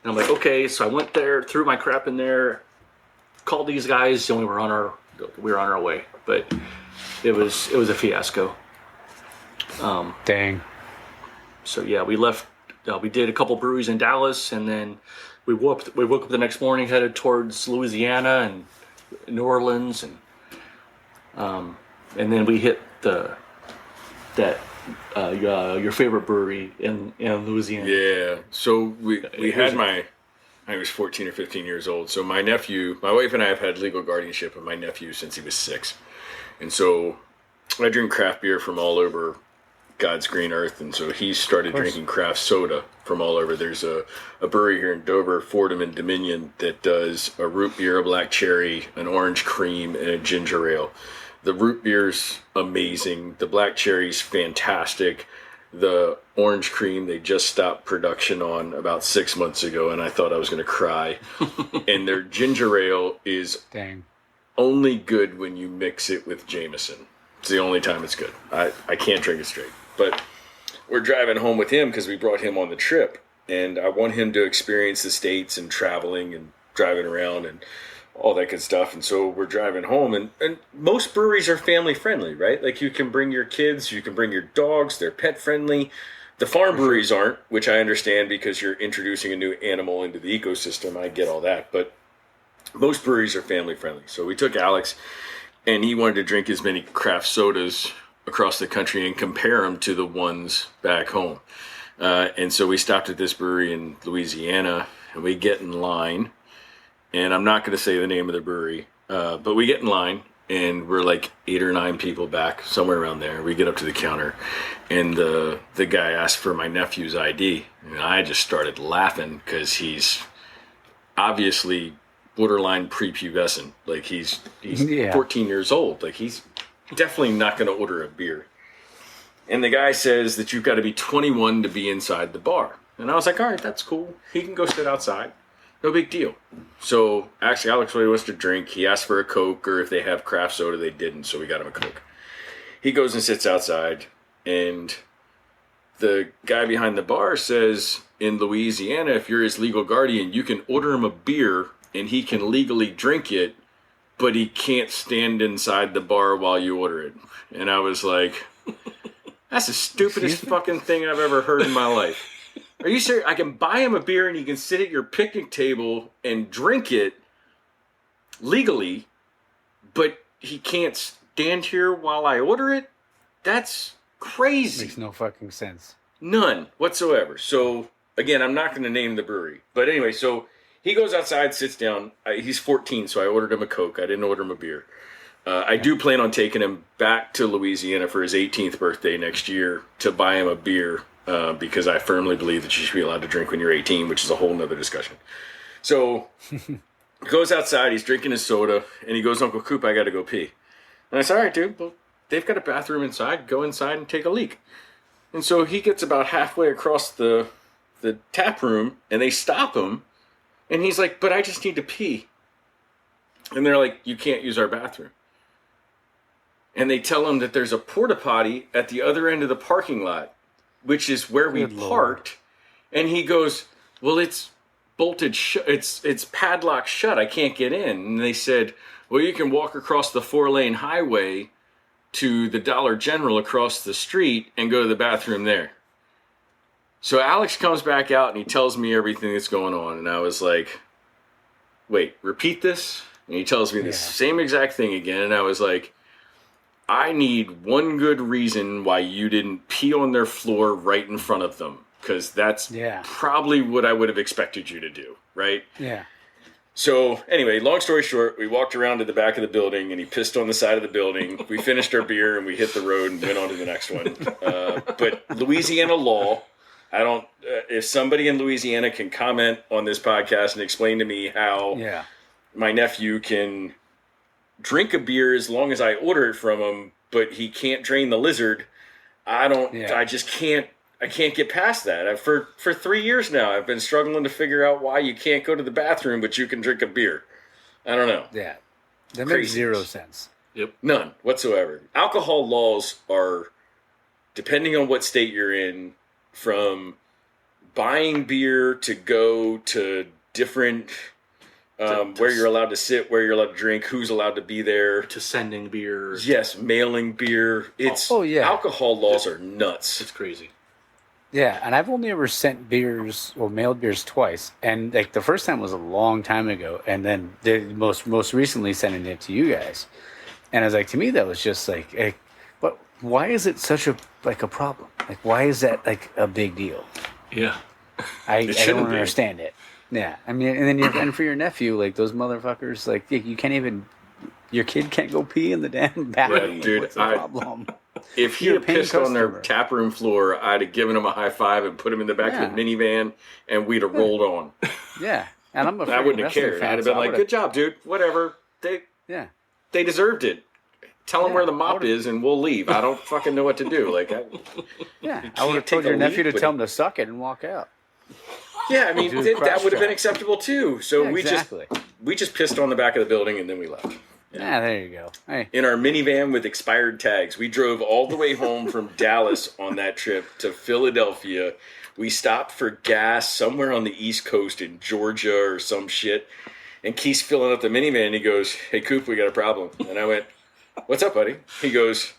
And I'm like, okay. So I went there, threw my crap in there, called these guys, and we were on our way. But it was a fiasco. Dang. So yeah, we left. We did a couple breweries in Dallas, and then we woke up the next morning, headed towards Louisiana and New Orleans, and then we hit your favorite brewery in Louisiana. Yeah. So we had I was 14 or 15 years old. So my wife and I have had legal guardianship of my nephew since he was 6. And so I drink craft beer from all over God's green earth. And so he started drinking craft soda from all over. There's a brewery here in Dover, Fordham and Dominion, that does a root beer, a black cherry, an orange cream, and a ginger ale. The root beer's amazing. The black cherry's fantastic. The orange cream, they just stopped production on about 6 months ago, and I thought I was going to cry. And their ginger ale is only good when you mix it with Jameson. It's the only time it's good. I can't drink it straight. But we're driving home with him because we brought him on the trip, and I want him to experience the States and traveling and driving around and all that good stuff. And so we're driving home, and most breweries are family friendly, right? Like, you can bring your kids, you can bring your dogs, they're pet friendly. The farm breweries aren't, which I understand because you're introducing a new animal into the ecosystem. I get all that, but most breweries are family friendly. So we took Alex, and he wanted to drink as many craft sodas across the country and compare them to the ones back home. And so we stopped at this brewery in Louisiana, and we get in line. And I'm not going to say the name of the brewery, but we get in line, and we're like 8 or 9 people back, somewhere around there. We get up to the counter, and the guy asked for my nephew's ID. And I just started laughing because he's obviously borderline prepubescent. Like, he's 14 years old. Like, he's definitely not going to order a beer. And the guy says that you've got to be 21 to be inside the bar. And I was like, all right, that's cool. He can go sit outside. No big deal. So, actually, Alex really wants to drink. He asked for a Coke, or if they have craft soda, they didn't, so we got him a Coke. He goes and sits outside, and the guy behind the bar says, in Louisiana, if you're his legal guardian, you can order him a beer, and he can legally drink it, but he can't stand inside the bar while you order it. And I was like, that's the stupidest fucking thing I've ever heard in my life. Are you serious? I can buy him a beer and he can sit at your picnic table and drink it legally, but he can't stand here while I order it? That's crazy. Makes no fucking sense. None whatsoever. So, again, I'm not going to name the brewery. But anyway, so he goes outside, sits down. He's 14, so I ordered him a Coke. I didn't order him a beer. I do plan on taking him back to Louisiana for his 18th birthday next year to buy him a beer. Because I firmly believe that you should be allowed to drink when you're 18, which is a whole nother discussion. So, he goes outside, he's drinking his soda, and he goes, Uncle Coop, I got to go pee. And I said, all right, dude, well, they've got a bathroom inside. Go inside and take a leak. And so he gets about halfway across the tap room, and they stop him, and he's like, but I just need to pee. And they're like, you can't use our bathroom. And they tell him that there's a porta potty at the other end of the parking lot, which is where we parked. And he goes, well, it's bolted shut. It's padlocked shut. I can't get in. And they said, well, you can walk across the 4-lane highway to the Dollar General across the street and go to the bathroom there. So Alex comes back out and he tells me everything that's going on. And I was like, wait, repeat this? And he tells me the same exact thing again. And I was like, I need one good reason why you didn't pee on their floor right in front of them. Because that's probably what I would have expected you to do, right? Yeah. So, anyway, long story short, we walked around to the back of the building, and he pissed on the side of the building. We finished our beer, and we hit the road and went on to the next one. But Louisiana law, if somebody in Louisiana can comment on this podcast and explain to me how my nephew can drink a beer as long as I order it from him, but he can't drain the lizard. I just can't. I can't get past that. For 3 years now, I've been struggling to figure out why you can't go to the bathroom, but you can drink a beer. I don't know. Yeah. That makes zero sense. Yep. None whatsoever. Alcohol laws are, depending on what state you're in, from buying beer to go to different, where you're allowed to sit, where you're allowed to drink, who's allowed to be there. To sending beer. Yes, mailing beer. Alcohol laws are nuts. It's crazy. Yeah, and I've only ever sent beers or mailed beers twice, and like the first time was a long time ago, and then the most recently sending it to you guys, and I was like, to me that was just like, but why is it such a problem? Like, why is that like a big deal? Yeah, I don't understand it. Yeah, I mean, and then and for your nephew, like those motherfuckers, like you can't even, your kid can't go pee in the damn bathroom. Yeah, dude, what's the problem? If he had pissed on their taproom floor, I'd have given him a high five and put him in the back of the minivan, and we'd have rolled on. Yeah, and I'm I wouldn't have cared. I'd have been like, "Good job, dude. Whatever. They deserved it. Tell them where the mop is, and we'll leave. I don't fucking know what to do." Like, I would have told your nephew to tell him to suck it and walk out. Yeah, I mean that would have been acceptable too. So we just pissed on the back of the building and then we left. Yeah, there you go. Hey. In our minivan with expired tags. We drove all the way home from Dallas on that trip to Philadelphia. We stopped for gas somewhere on the East Coast in Georgia or some shit. And Keith's filling up the minivan and he goes, "Hey, Coop, we got a problem." And I went, "What's up, buddy?" He goes,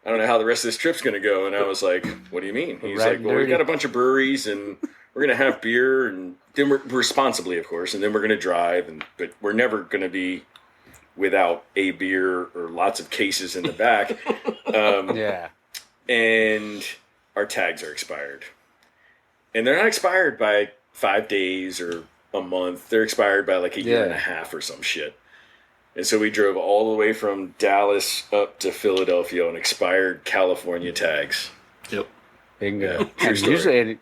"I don't know how the rest of this trip's going to go." And I was like, "What do you mean?" He's like, "Well, we got a bunch of breweries and we're going to have beer and then we're responsibly, of course, and then we're going to drive. But we're never going to be without a beer or lots of cases in the back." And our tags are expired. And they're not expired by 5 days or a month. They're expired by like a year and a half or some shit. And so we drove all the way from Dallas up to Philadelphia on expired California tags. Yep. Bingo. And usually,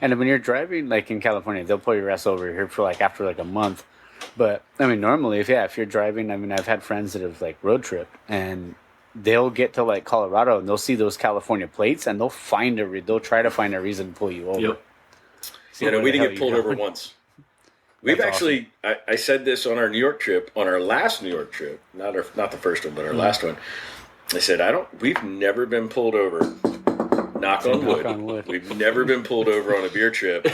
and when you're driving like in California, they'll pull your ass over here for like after like a month. But I mean, normally, if you're driving, I mean, I've had friends that have like road trip, and they'll get to like Colorado, and they'll see those California plates, and they'll try to find a reason to pull you over. Yep. We didn't get pulled over once. We've actually, awesome. I said this on our New York trip, on our last New York trip, not the first one, but our last one. I said, we've never been pulled over. Knock on wood. We've never been pulled over on a beer trip.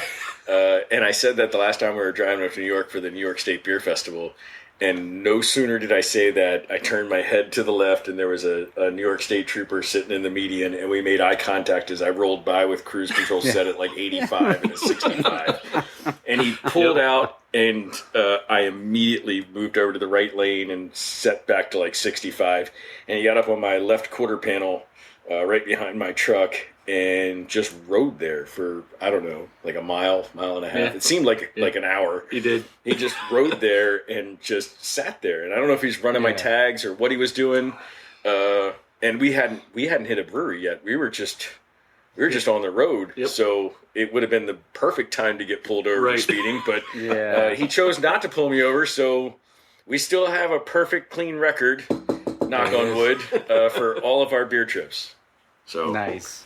And I said that the last time we were driving up to New York for the New York State Beer Festival. And no sooner did I say that, I turned my head to the left, and there was a New York State trooper sitting in the median, and we made eye contact as I rolled by with cruise control set at like 85 and a 65. And he pulled out, and I immediately moved over to the right lane and set back to like 65. And he got up on my left quarter panel right behind my truck and just rode there for, I don't know, like a mile and a half. Yeah. It seemed like an hour. He did. He just rode there and just sat there. And I don't know if he's running my tags or what he was doing. And we hadn't hit a brewery yet. We were just on the road. Yep. So it would have been the perfect time to get pulled over for speeding. But he chose not to pull me over. So we still have a perfect clean record, knock on wood, for all of our beer trips. So nice.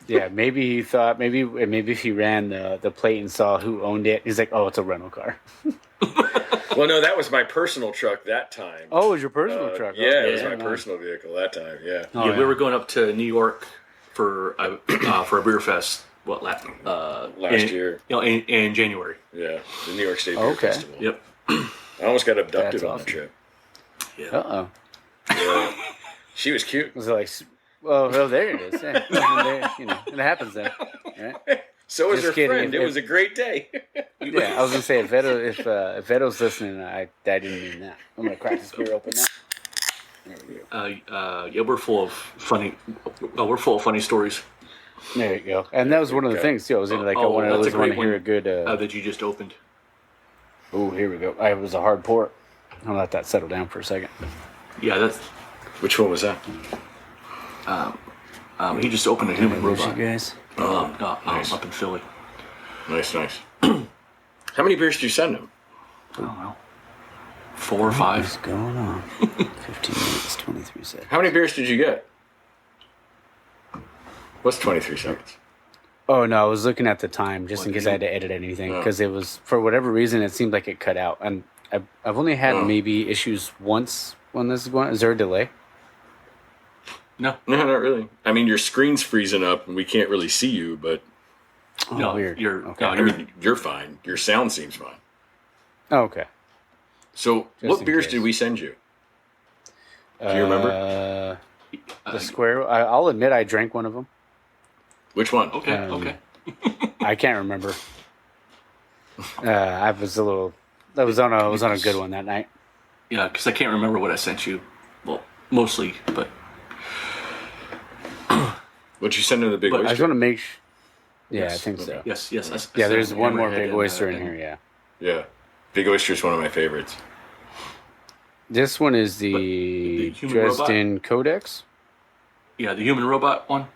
Yeah, maybe he thought maybe if he ran the plate and saw who owned it, he's like, "Oh, it's a rental car." Well, no, that was my personal truck that time. Oh, it was your personal truck? Yeah, it was my personal vehicle that time. Yeah. We were going up to New York for a beer fest. Last year? In January. Yeah, the New York State Beer Festival. Yep. I almost got abducted on that trip. Yeah. Yeah. She was cute. Was it like? Well, there it is. Yeah. It happens then. Right? So was her friend. It was a great day. Yeah, I was gonna say if Veto's listening, I didn't mean that. I'm gonna crack this beer open now. There we go. We're full of funny stories. There you go. And that was one of the things too. I was into like I want to hear a good. That you just opened. Oh, here we go. It was a hard pour. I'll let that settle down for a second. Yeah, that's. Which one was that? He just opened a human robot. You guys? Nice. Up in Philly. Nice. How many beers did you send him? Oh, well. 4 or What's 5. going on? 15 minutes, 23 seconds. How many beers did you get? What's 23 seconds? Oh, no, I was looking at the time just in What, case you- I had to edit anything. Oh. Because it was, for whatever reason, it seemed like it cut out. And I've only had Oh. maybe issues once when this is going. Is there a delay? No, No, not really. I mean, your screen's freezing up and we can't really see you, but Oh, no, weird. you're Okay. no, I you're mean, you're fine. Your sound seems fine. Oh, okay. So, Just what in beers case. did we send you? Do you remember? The square. I'll admit I drank one of them. Which one? okay. Um, Okay. I can't remember. I was a little. I was on a good one that night. Yeah, because I can't remember what I sent you. Well, mostly, but What'd you send in the big But I just oyster? want to make. Yeah, Yes, I think okay. so. yes. I Yeah, sent there's one more Hammerhead big and, oyster in and- here. Yeah. Yeah. Big oyster is one of my favorites. This one is the the human robot? Dresden Codex. Yeah, the human robot one.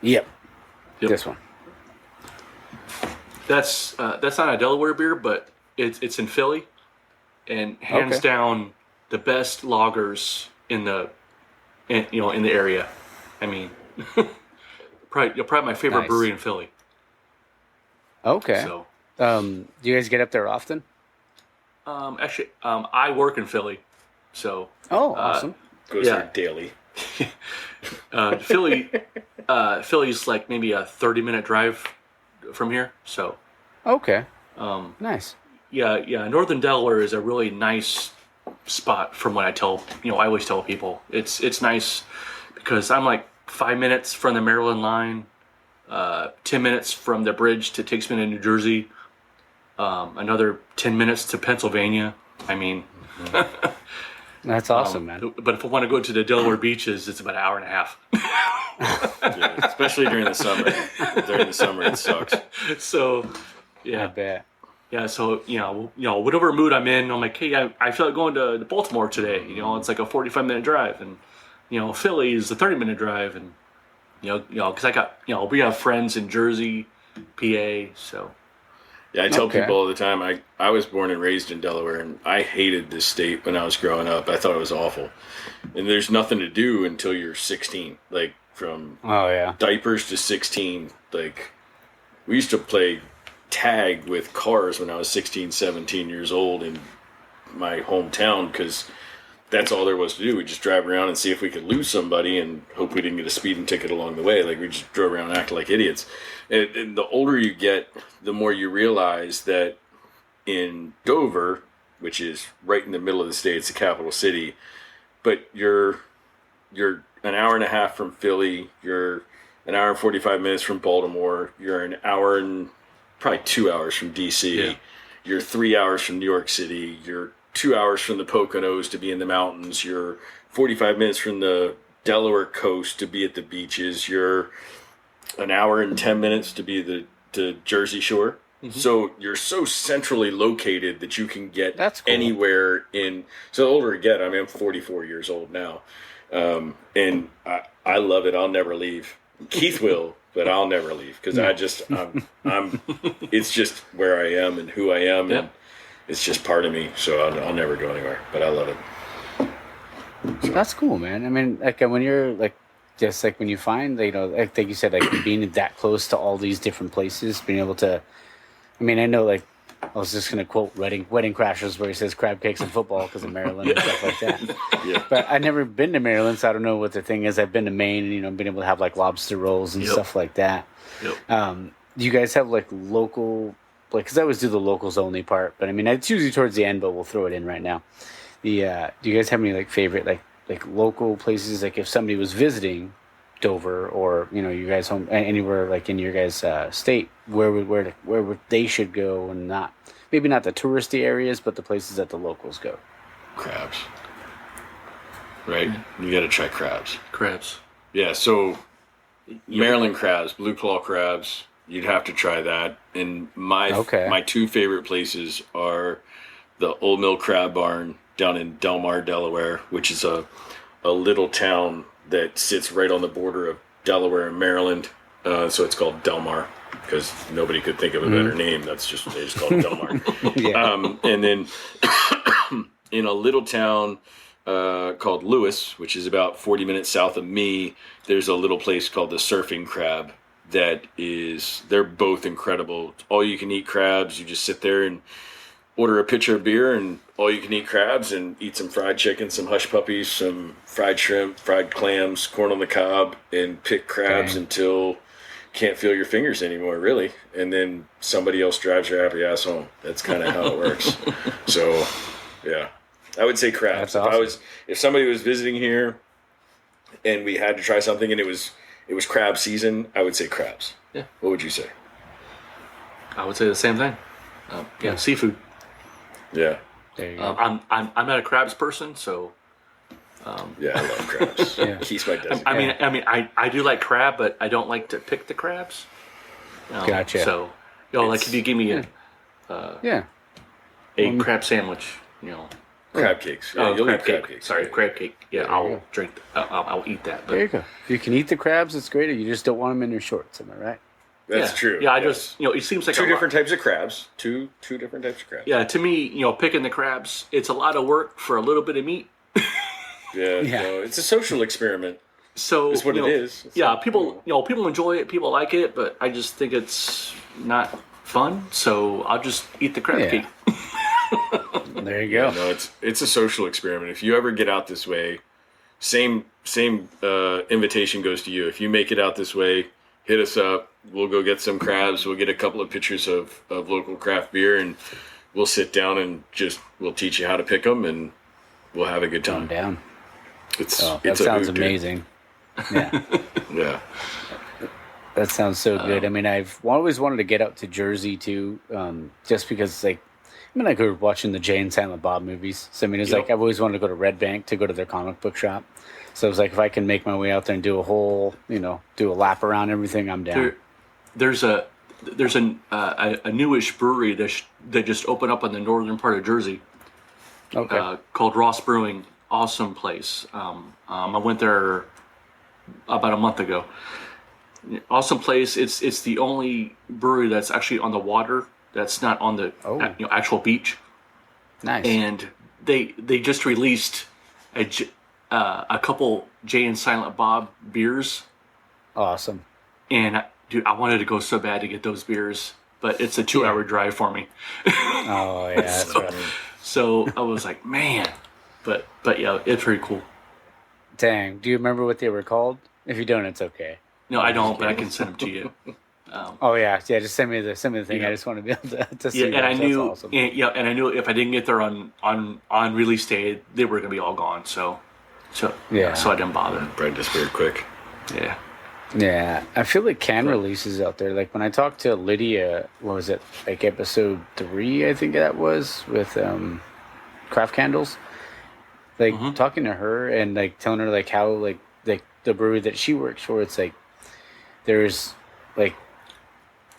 Yep. Yep. This one. That's not a Delaware beer, but it's in Philly, and hands Okay. down the best lagers in the area. I mean, probably my favorite Nice. brewery in Philly. Okay. So Do you guys get up there often? actually, I work in Philly, so Oh, awesome. Goes Yeah. there daily. Philly's like maybe a 30-minute drive from here. So Okay. um, Nice. yeah, Northern Delaware is a really nice spot from what I always tell people. It's nice because I'm like 5 minutes from the Maryland line, 10 minutes from the bridge that takes me to New Jersey, another 10 minutes to Pennsylvania. I mean, That's awesome, man. but if I want to go to the Delaware beaches, it's about an hour and a half. Yeah, especially during the summer. During the summer, it sucks. So, I yeah. bet. Yeah, so whatever mood I'm in, I'm like, hey, I feel like going to Baltimore today. It's like a 45-minute drive, and Philly is a 30-minute drive, and because I got we have friends in Jersey, PA, so Yeah, I tell Okay. people all the time, I was born and raised in Delaware, and I hated this state when I was growing up. I thought it was awful. And there's nothing to do until you're 16. Like, from Oh yeah. diapers to 16. Like, we used to play tag with cars when I was 16, 17 years old in my hometown, because that's all there was to do. We just drive around and see if we could lose somebody and hope we didn't get a speeding ticket along the way. Like, we just drove around and acted like idiots. And the older you get, the more you realize that in Dover, which is right in the middle of the state, it's the capital city, but you're an hour and a half from Philly, you're an hour and 45 minutes from Baltimore, you're an hour and probably 2 hours from DC, Yeah. you're 3 hours from New York City, you're 2 hours from the Poconos to be in the mountains, you're 45 minutes from the Delaware coast to be at the beaches, you're an hour and 10 minutes to be the Jersey Shore. So you're so centrally located that you can get That's cool. anywhere in. So the older I get, I mean, I'm 44 years old now, and I love it. I'll never leave. Keith will, but I'll never leave because I'm. It's just where I am and who I am, Yeah. and it's just part of me. So I'll never go anywhere. But I love it. That's cool, man. I mean, like when you're like, just like when you find, like you said, like being that close to all these different places, being able to. I mean, I know, like, I was just gonna quote Wedding Crashers, where he says crab cakes and football because of Maryland and stuff like that. Yeah. But I've never been to Maryland, so I don't know what the thing is. I've been to Maine, and been able to have like lobster rolls and Yep. stuff like that. Yep. Do you guys have like local, like, because I always do the locals only part, but I mean, it's usually towards the end, but we'll throw it in right now. Do you guys have any like favorite like local places? Like if somebody was visiting Dover or you guys home anywhere like in your guys state, where would they should go, and maybe not the touristy areas, but the places that the locals go. Crabs. Right? You got to try crabs. Crabs. Yeah, so Maryland crabs, blue claw crabs, you'd have to try that. And my two favorite places are the Old Mill Crab Barn down in Delmar, Delaware, which is a little town that sits right on the border of Delaware and Maryland. So it's called Delmar. because nobody could think of a better name. They just called it Del Mar. Yeah. And then in a little town called Lewis, which is about 40 minutes south of me, there's a little place called the Surfing Crab they're both incredible. All you can eat crabs. You just sit there and order a pitcher of beer and all you can eat crabs and eat some fried chicken, some hush puppies, some fried shrimp, fried clams, corn on the cob, and pick crabs until can't feel your fingers anymore, really. And then somebody else drives your happy ass home. That's kind of how it works. So, yeah, I would say crabs. That's awesome. If somebody was visiting here and we had to try something and it was crab season, I would say crabs. Yeah. What would you say? I would say the same thing. Seafood. Yeah. There you go. I'm not a crabs person, so. Yeah, I love crabs. Yeah. Keith's my designate. I do like crab, but I don't like to pick the crabs. Gotcha. So, like if you give me Yeah. a crab sandwich, Crab cakes. Yeah, you'll crab eat crab cake. cakes. Sorry, crab cake. Yeah, you I'll go. drink. I'll eat that. But There you go. If you can eat the crabs, it's great. You just don't want them in your shorts. Am I right? That's yeah. true. Yeah, I yes. just it seems like two different types of crabs. Two different types of crabs. Yeah, to me, picking the crabs, it's a lot of work for a little bit of meat. Yeah. Yeah. No, it's a social experiment. So That's what it is. It's yeah, like, people enjoy it, people like it, but I just think it's not fun. So I'll just eat the crab Yeah. cake. There you go. No, it's a social experiment. If you ever get out this way, same invitation goes to you. If you make it out this way, hit us up. We'll go get some crabs. We'll get a couple of pitchers of local craft beer, and we'll sit down and we'll teach you how to pick them, and we'll have a good Calm time. down. It's That it's a sounds hoot, dude. amazing. Yeah. Yeah. That sounds so good. I mean, I've always wanted to get out to Jersey too, just because, like, I grew up watching the Jay and Silent Bob movies. So, I mean, it's Yep. like I've always wanted to go to Red Bank to go to their comic book shop. So, it was like, if I can make my way out there and do a whole, do a lap around everything, I'm down. There's a newish brewery that just opened up on the northern part of Jersey. Okay. Called Ross Brewing. Awesome place. I went there about a month ago. Awesome place. It's the only brewery that's actually on the water. That's not on the actual beach. Nice. And they just released a couple Jay and Silent Bob beers. Awesome. And dude, I wanted to go so bad to get those beers, but it's a 2-hour drive for me. Oh, yeah, that's right. So I was like, man, but yeah, it's pretty cool. Dang. Do you remember what they were called? If you don't, it's okay. No, I don't, but I can send them to you. Oh, yeah. Yeah, just send me the thing. Yeah. I just want to be able to see Yeah, and those. I knew, That's awesome. and I knew if I didn't get there on release day, they were gonna be all gone. So Yeah. so I didn't bother. Bread disappeared quick. Yeah. Yeah, I feel like can releases out there. Like when I talked to Lydia, what was it? Like episode 3, I think that was, with Craft Candles. Like talking to her and like telling her like how like the brewery that she works for, it's like there's like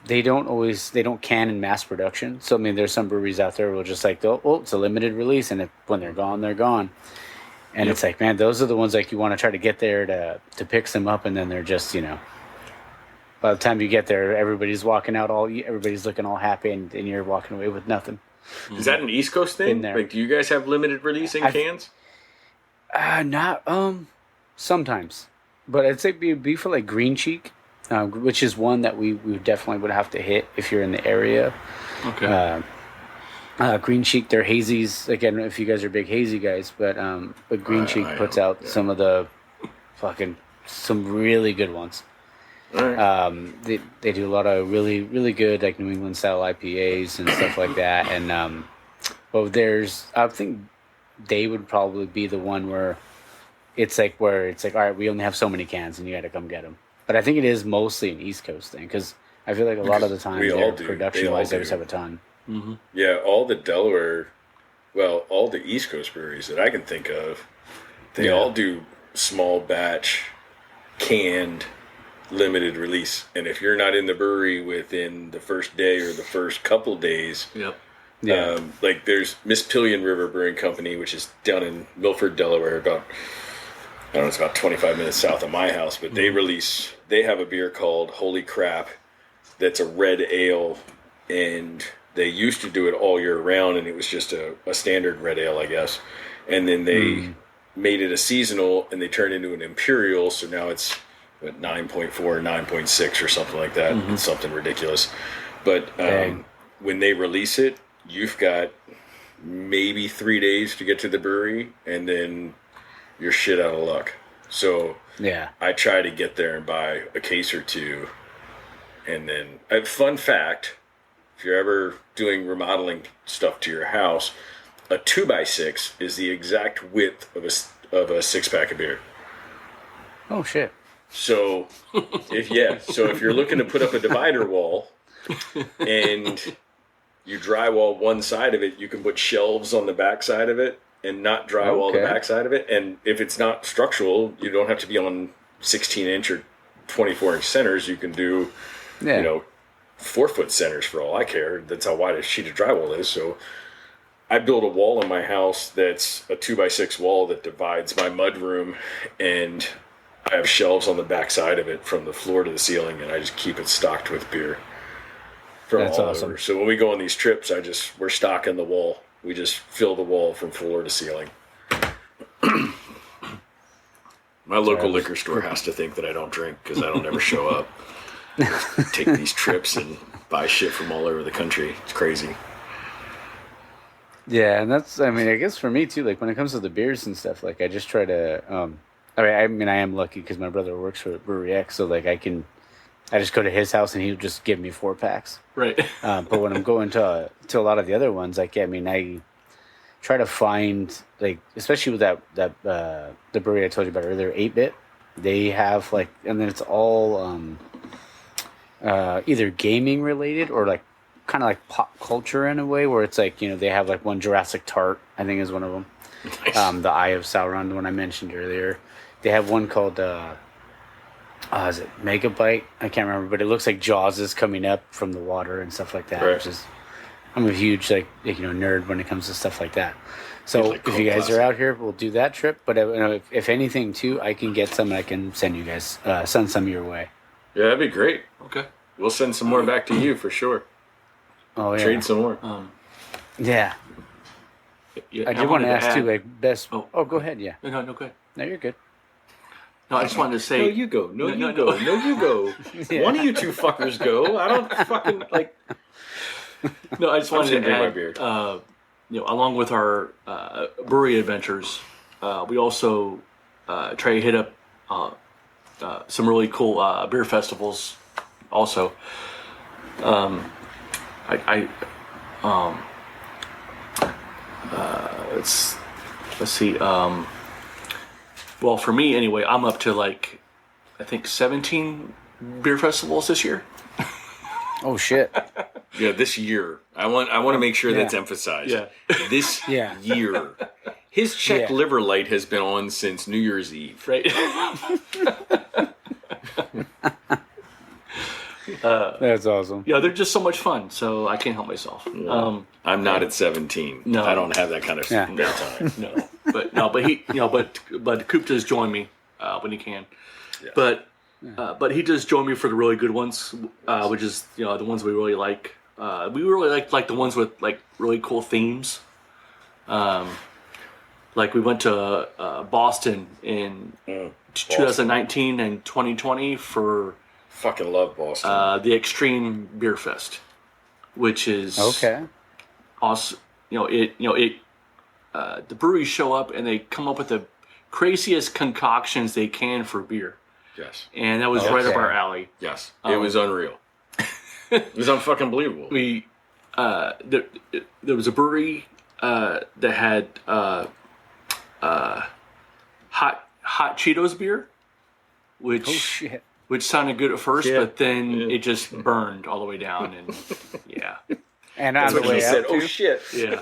they don't can in mass production. So I mean, there's some breweries out there will just like, oh, it's a limited release, and when they're gone, they're gone. And it's like, man, those are the ones like you want to try to get there to pick them up, and then they're just, by the time you get there, everybody's walking out everybody's looking all happy, and you're walking away with nothing. Is that an East Coast thing? Been there. Like, do you guys have limited release in cans? Not sometimes, but I'd say it'd be for like Green Cheek, which is one that we definitely would have to hit if you're in the area. Okay. Green Cheek, they're hazies. Again, if you guys are big hazy guys, but Green Cheek I puts am, out some of the some really good ones. All right. They do a lot of really, really good like New England style IPAs and stuff like that. And I think they would probably be the one where it's like, all right, we only have so many cans and you got to come get them. But I think it is mostly an East Coast thing, because I feel like a lot of the time We all do. production wise, They they all just do. have a ton. Yeah, all the Delaware, all the East Coast breweries that I can think of, they all do small batch, canned, limited release. And if you're not in the brewery within the first day or the first couple days, Yep. Yeah. like there's Miss Pillion River Brewing Company, which is down in Milford, Delaware, it's about 25 minutes south of my house, but they have a beer called Holy Crap, that's a red ale, and they used to do it all year round, and it was just a standard red ale, I guess. And then they made it a seasonal, and they turned it into an imperial, so now it's 9.4, 9.6 or something like that. It's something ridiculous. But when they release it, you've got maybe 3 days to get to the brewery, and then you're shit out of luck. So I try to get there and buy a case or two. And then, fun fact, if you're ever doing remodeling stuff to your house, a 2x6 is the exact width of a 6-pack of beer. Oh, shit. So if you're looking to put up a divider wall and you drywall one side of it, you can put shelves on the back side of it and not drywall the back side of it. And if it's not structural, you don't have to be on 16-inch or 24-inch centers. You can do, 4-foot centers for all I care. That's how wide a sheet of drywall is. So I built a wall in my house that's a 2x6 wall that divides my mudroom, and I have shelves on the back side of it from the floor to the ceiling, and I just keep it stocked with beer from That's all awesome. over. So when we go on these trips, we're stocking the wall. We just fill the wall from floor to ceiling. My local liquor store has to think that I don't drink because I don't ever show up. Take these trips and buy shit from all over the country. It's crazy. Yeah, and I guess for me too, like when it comes to the beers and stuff, like I just try to, I am lucky because my brother works for Brewery X, so like I just go to his house and he'll just give me 4-packs. Right. But when I'm going to a lot of the other ones, like, I try to find, like, especially with the brewery I told you about earlier, 8-Bit, they have like, and then it's all either gaming related or like kind of like pop culture in a way, where it's like, they have like one Jurassic Tart, I think is one of them. Nice. The Eye of Sauron, the one I mentioned earlier. They have one called is it Megabyte? I can't remember, but it looks like Jaws is coming up from the water and stuff like that. Right. Which is, I'm a huge nerd when it comes to stuff like that. So like if you guys are out here, we'll do that trip. But if anything too, I can get some and I can send you guys send some your way. Yeah, that'd be great. Okay. We'll send some more back to you for sure. Oh yeah. Trade some more. Yeah. I did want to ask too, like best. Oh, go ahead. Yeah. No, go ahead. No, you're good. No, I just wanted to say. No, you go. No, you go. No, you go. Yeah. One of you two fuckers go. I don't fucking like. No, I just wanted to my add. beard. Along with our brewery adventures, we also try to hit up some really cool beer festivals. Also, let's see. Well, for me anyway, I'm up to like, I think 17 beer festivals this year. Oh shit. Yeah, this year. I want to make sure that's emphasized. Yeah. This Yeah. year. His Czech liver light has been on since New Year's Eve. Right. That's awesome. Yeah, they're just so much fun, so I can't help myself. I'm not at 17. No. I don't have that kind of spare time. But Coop does join me when he can. Yeah. But he does join me for the really good ones, which is the ones we really like. We really like the ones with like really cool themes. Like we went to Boston in 2019 and 2020 for Fucking love Boston. the Extreme Beer Fest, which is awesome. The breweries show up and they come up with the craziest concoctions they can for beer. Yes. And that was right up our alley. Yes. It was unreal. It was unfucking believable. We there was a brewery that had hot Cheetos beer, which sounded good at first, but then it just burned all the way down, and And on the way out, oh shit. yeah,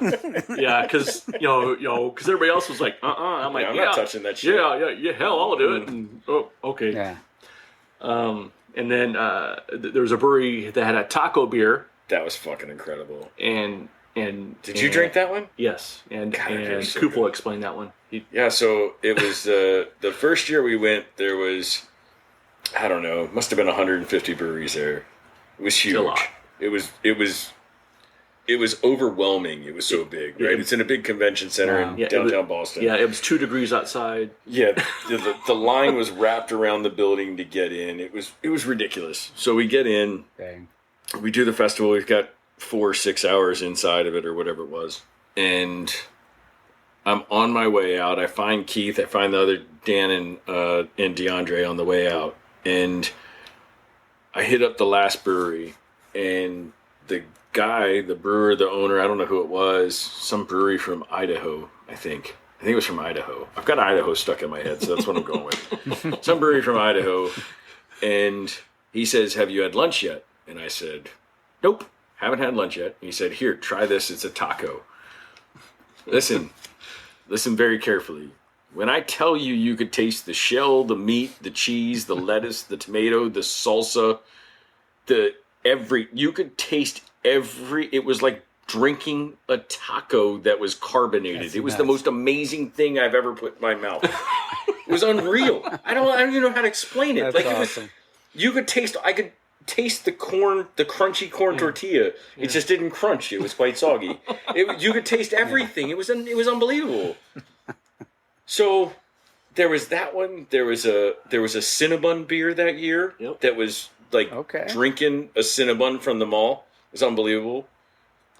because because everybody else was like, I'm like, I'm not touching that shit. Yeah, hell, I'll do it. And, okay. Yeah. And then there was a brewery that had a taco beer, That was fucking incredible. and Did you drink that one? Yes, and so Coop will good. explain that one. Yeah, so it was the first year we went, there was, I don't know, must have been 150 breweries there. It was huge. a lot. It was overwhelming. It was so big, right? It's in a big convention center in downtown Boston. Yeah, it was 2 degrees outside. Yeah, the line was wrapped around the building to get in. It was ridiculous. So we get in. Dang. We do the festival. We've got 4 or 6 hours inside of it or whatever it was. And I'm on my way out. I find Keith. I find the other Dan and DeAndre on the way out. And I hit up the last brewery. And the guy, the brewer, the owner, I don't know who it was, some brewery from Idaho, I think it was from Idaho. I've got Idaho stuck in my head, so that's what I'm going with. Some brewery from Idaho. And he says, have you had lunch yet? And I said, nope, haven't had lunch yet. And he said, here, try this. It's a taco. Listen very carefully. When I tell you, you could taste the shell, the meat, the cheese, the lettuce, the tomato, the salsa, you could taste it was like drinking a taco that was carbonated. It was the most amazing thing I've ever put in my mouth. It was unreal. I don't even know how to explain it. That's awesome. I could taste the crunchy corn tortilla. It just didn't crunch. It was quite soggy. You could taste everything. It was unbelievable. So there was that one. There was a Cinnabon beer that year that was like drinking a Cinnabon from the mall. It was unbelievable.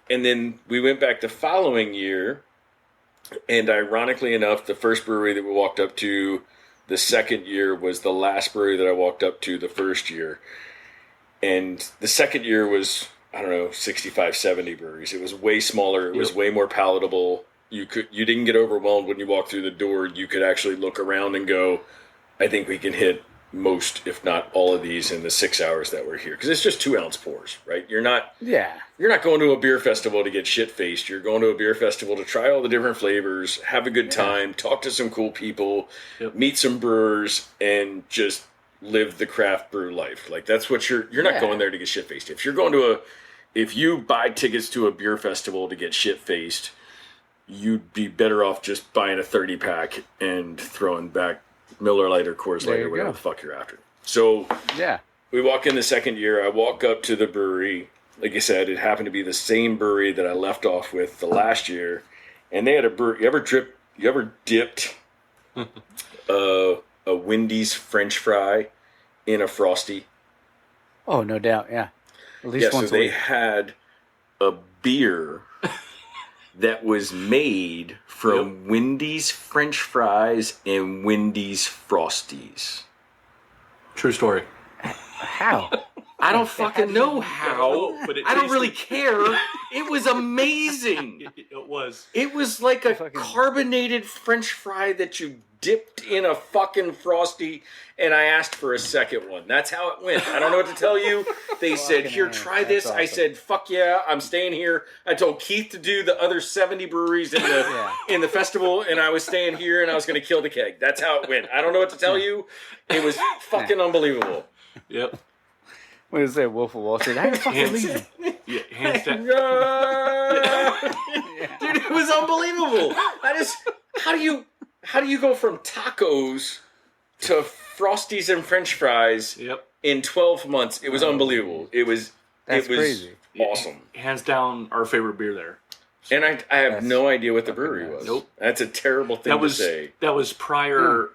And then we went back the following year, and ironically enough, the first brewery that we walked up to the second year was the last brewery that I walked up to the first year. And the second year was, I don't know, 65, 70 breweries. It was way smaller. It was way more palatable. You didn't get overwhelmed when you walked through the door. You could actually look around and go, I think we can hit most, if not all of these in the 6 hours that we're here. Because it's just 2-ounce pours, right? You're not going to a beer festival to get shit-faced. You're going to a beer festival to try all the different flavors, have a good time, talk to some cool people, meet some brewers, and just live the craft brew life. Like, that's what you're not going there to get shit-faced. If you buy tickets to a beer festival to get shit-faced, you'd be better off just buying a 30-pack and throwing back Miller Lite or Coors Light or whatever the fuck you're after. So we walk in the second year. I walk up to the brewery. Like I said, it happened to be the same brewery that I left off with the last year, and they had a brewery. You ever dipped a Wendy's French fry in a Frosty? Oh, no doubt. Yeah, at least once so a they week. had a beer that was made from Wendy's French fries and Wendy's Frosties. True story. How? I don't fucking know how. But I don't really care. It was amazing. It was. It was like a carbonated French fry that you dipped in a fucking Frosty, and I asked for a second one. That's how it went. I don't know what to tell you. They said, here, try this. Awesome. I said, fuck yeah, I'm staying here. I told Keith to do the other 70 breweries in the festival, and I was staying here, and I was going to kill the keg. That's how it went. I don't know what to tell you. It was fucking unbelievable. Yep. What is that, Wolf of Wall Street? I fucking leave. Yeah, hands down. Dude, it was unbelievable. How do you go from tacos to Frosties and French fries in 12 months? It was unbelievable. That's crazy. Awesome. Hands down, our favorite beer there. And I have no idea what the brewery was. Nope. That's a terrible thing to say. That was prior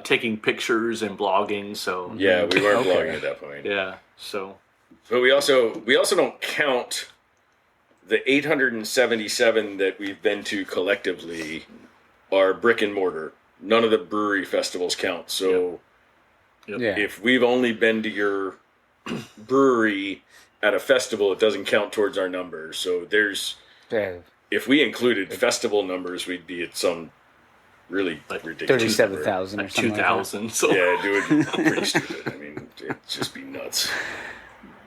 taking pictures and blogging. So yeah, we weren't blogging at that point. Yeah. So, but we also don't count the 877 that we've been to collectively are brick and mortar. None of the brewery festivals count. So if we've only been to your brewery at a festival, it doesn't count towards our numbers. So if we included festival numbers, we'd be at some really ridiculous 37,000 or something 2,000. Like that. Yeah, it would be pretty stupid. I mean, it'd just be nuts.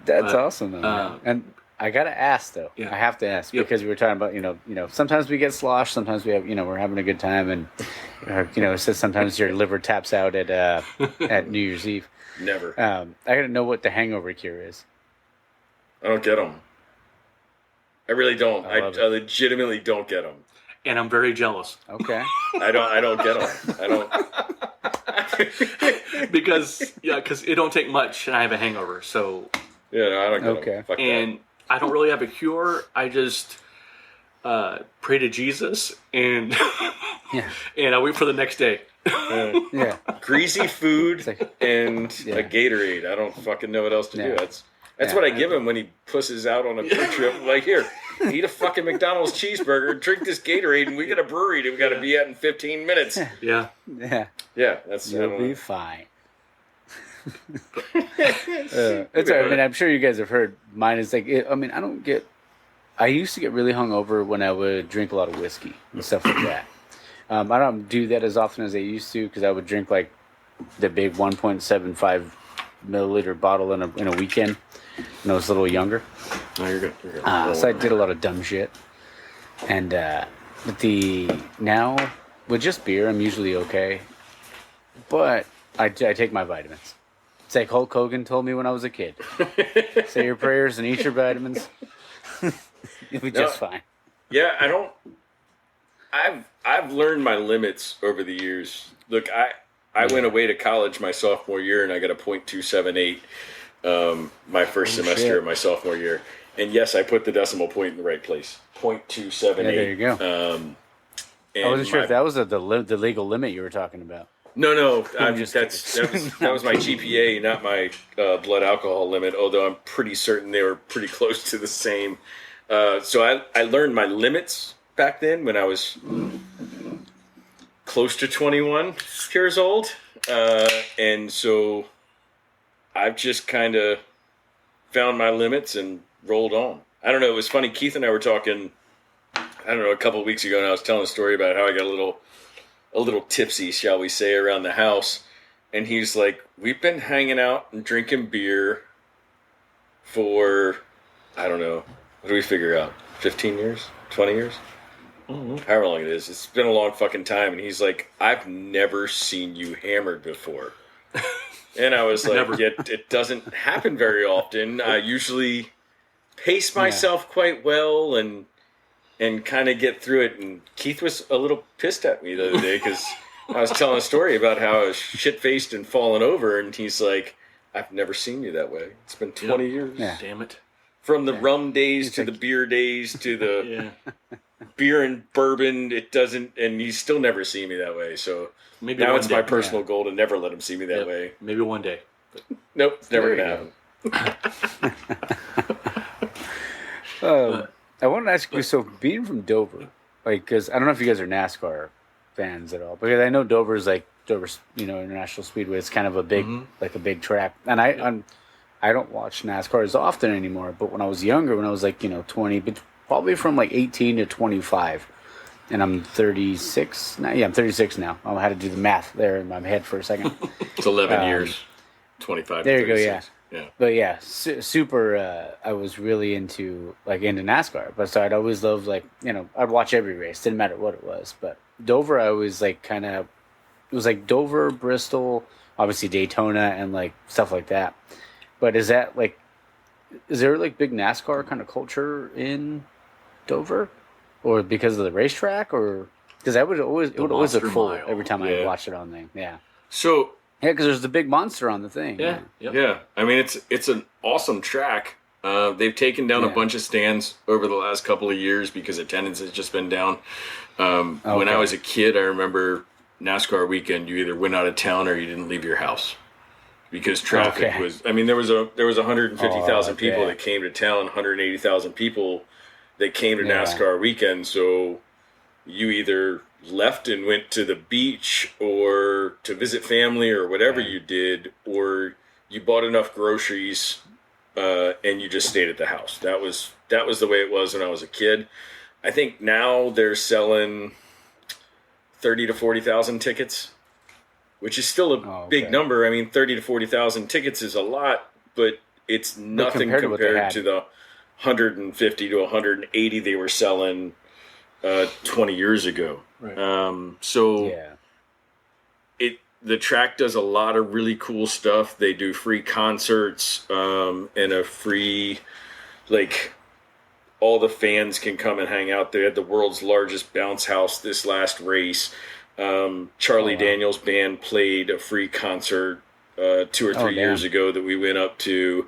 That's awesome, though. And I gotta ask though. I have to ask because we were talking about sometimes we get sloshed, sometimes we have we're having a good time, and it says sometimes your liver taps out at New Year's Eve. Never. I gotta know what the hangover cure is. I don't get them. I really don't. I legitimately don't get them. And I'm very jealous. Okay. I don't get them. I don't. because it don't take much, and I have a hangover, so. Yeah, no, I don't get Okay. them. Fuck And I don't really have a cure. I just pray to Jesus and Yeah. and I wait for the next day. that. Yeah. Greasy food like- and Yeah. a Gatorade. I don't fucking know what else to do. Yeah. That's Yeah. what I give him when he pusses out on a beer trip. I'm like, here, eat a fucking McDonald's cheeseburger, drink this Gatorade, and we got a brewery that we got to be at in 15 minutes. Yeah. Yeah. Yeah, that's I You'll don't be know. fine. It's all right. I mean, I'm sure you guys have heard. Mine is like, I don't get. I used to get really hungover when I would drink a lot of whiskey and stuff like that. I don't do that as often as I used to because I would drink like the big 1.75 milliliter bottle in a weekend when I was a little younger. No, you're good. You're good. So I did a lot of dumb shit. And but now with just beer, I'm usually okay. But I take my vitamins. It's like Hulk Hogan told me when I was a kid. Say your prayers and eat your vitamins. You'll be just fine. Yeah, I don't. I've learned my limits over the years. Look, I went away to college my sophomore year, and I got a .278 my first semester shit. of my sophomore year. And yes, I put the decimal point in the right place. .278. Yeah, there you go. And I wasn't sure if that was the legal limit you were talking about. No. I'm just That was my GPA, not my blood alcohol limit. Although I'm pretty certain they were pretty close to the same. So I learned my limits back then when I was close to 21 years old, and so I've just kind of found my limits and rolled on. I don't know. It was funny. Keith and I were talking, I don't know, a couple of weeks ago, and I was telling a story about how I got a little tipsy, shall we say, around the house. And he's like, we've been hanging out and drinking beer for, I don't know, what do we figure out? 15 years? 20 years? Mm-hmm. However long it is. It's been a long fucking time. And he's like, I've never seen you hammered before. And I was like, Never. yeah, it doesn't happen very often. I usually pace myself quite well and kind of get through it. And Keith was a little pissed at me the other day because I was telling a story about how I was shit-faced and falling over. And he's like, I've never seen you that way. It's been 20 years. Yeah. Damn it. From the rum days He's to like- the beer days to the Yeah. beer and bourbon, it doesn't, and you still never see me that way. So Maybe now one it's day. my personal goal to never let him see me that Yep. way. Maybe one day. Nope, it's never There gonna you happen. I wanted to ask you, so being from Dover, like, because I don't know if you guys are NASCAR fans at all, because I know Dover's International Speedway. It's kind of a big, like a big track, and I don't watch NASCAR as often anymore. But when I was younger, when I was like 20, but probably from like 18 to 25, and I'm 36 now. Yeah, I'm 36 now. I had to do the math there in my head for a second. It's 11 years, 25. there to you go, 36. Yeah. But yeah, super. I was really into NASCAR, but so I'd always loved I'd watch every race, didn't matter what it was. But Dover, I was it was like Dover, Bristol, obviously Daytona, and like stuff like that. But is there big NASCAR kind of culture in Dover, or because of the racetrack, or because it would always look Monster full Mile. every time I Yeah. watched it on thing. Yeah, So because there's the big monster on the thing. Yeah. Yep. yeah, I mean it's an awesome track. They've taken down a Yeah. bunch of stands over the last couple of years because attendance has just been down. When I Okay. was a kid, I remember NASCAR weekend. You either went out of town or you didn't leave your house because traffic Okay. was. I mean, there was 150,000 Oh, people yeah. that came to town, 180,000 people that came to Yeah. NASCAR weekend. So you either left and went to the beach or to visit family or whatever you did, or you bought enough groceries and you just stayed at the house. That was the way it was when I was a kid. I think now they're selling 30 to 40,000 tickets, which is still a big number. I mean, 30 to 40,000 tickets is a lot, but it's nothing compared to what they compared had. to the 150 to 180 they were selling 20 years ago. Right. So yeah. the track does a lot of really cool stuff. They do free concerts and a free, all the fans can come and hang out. They had the world's largest bounce house this last race. Charlie Daniels Band played a free concert 2 or 3 years ago that we went up to.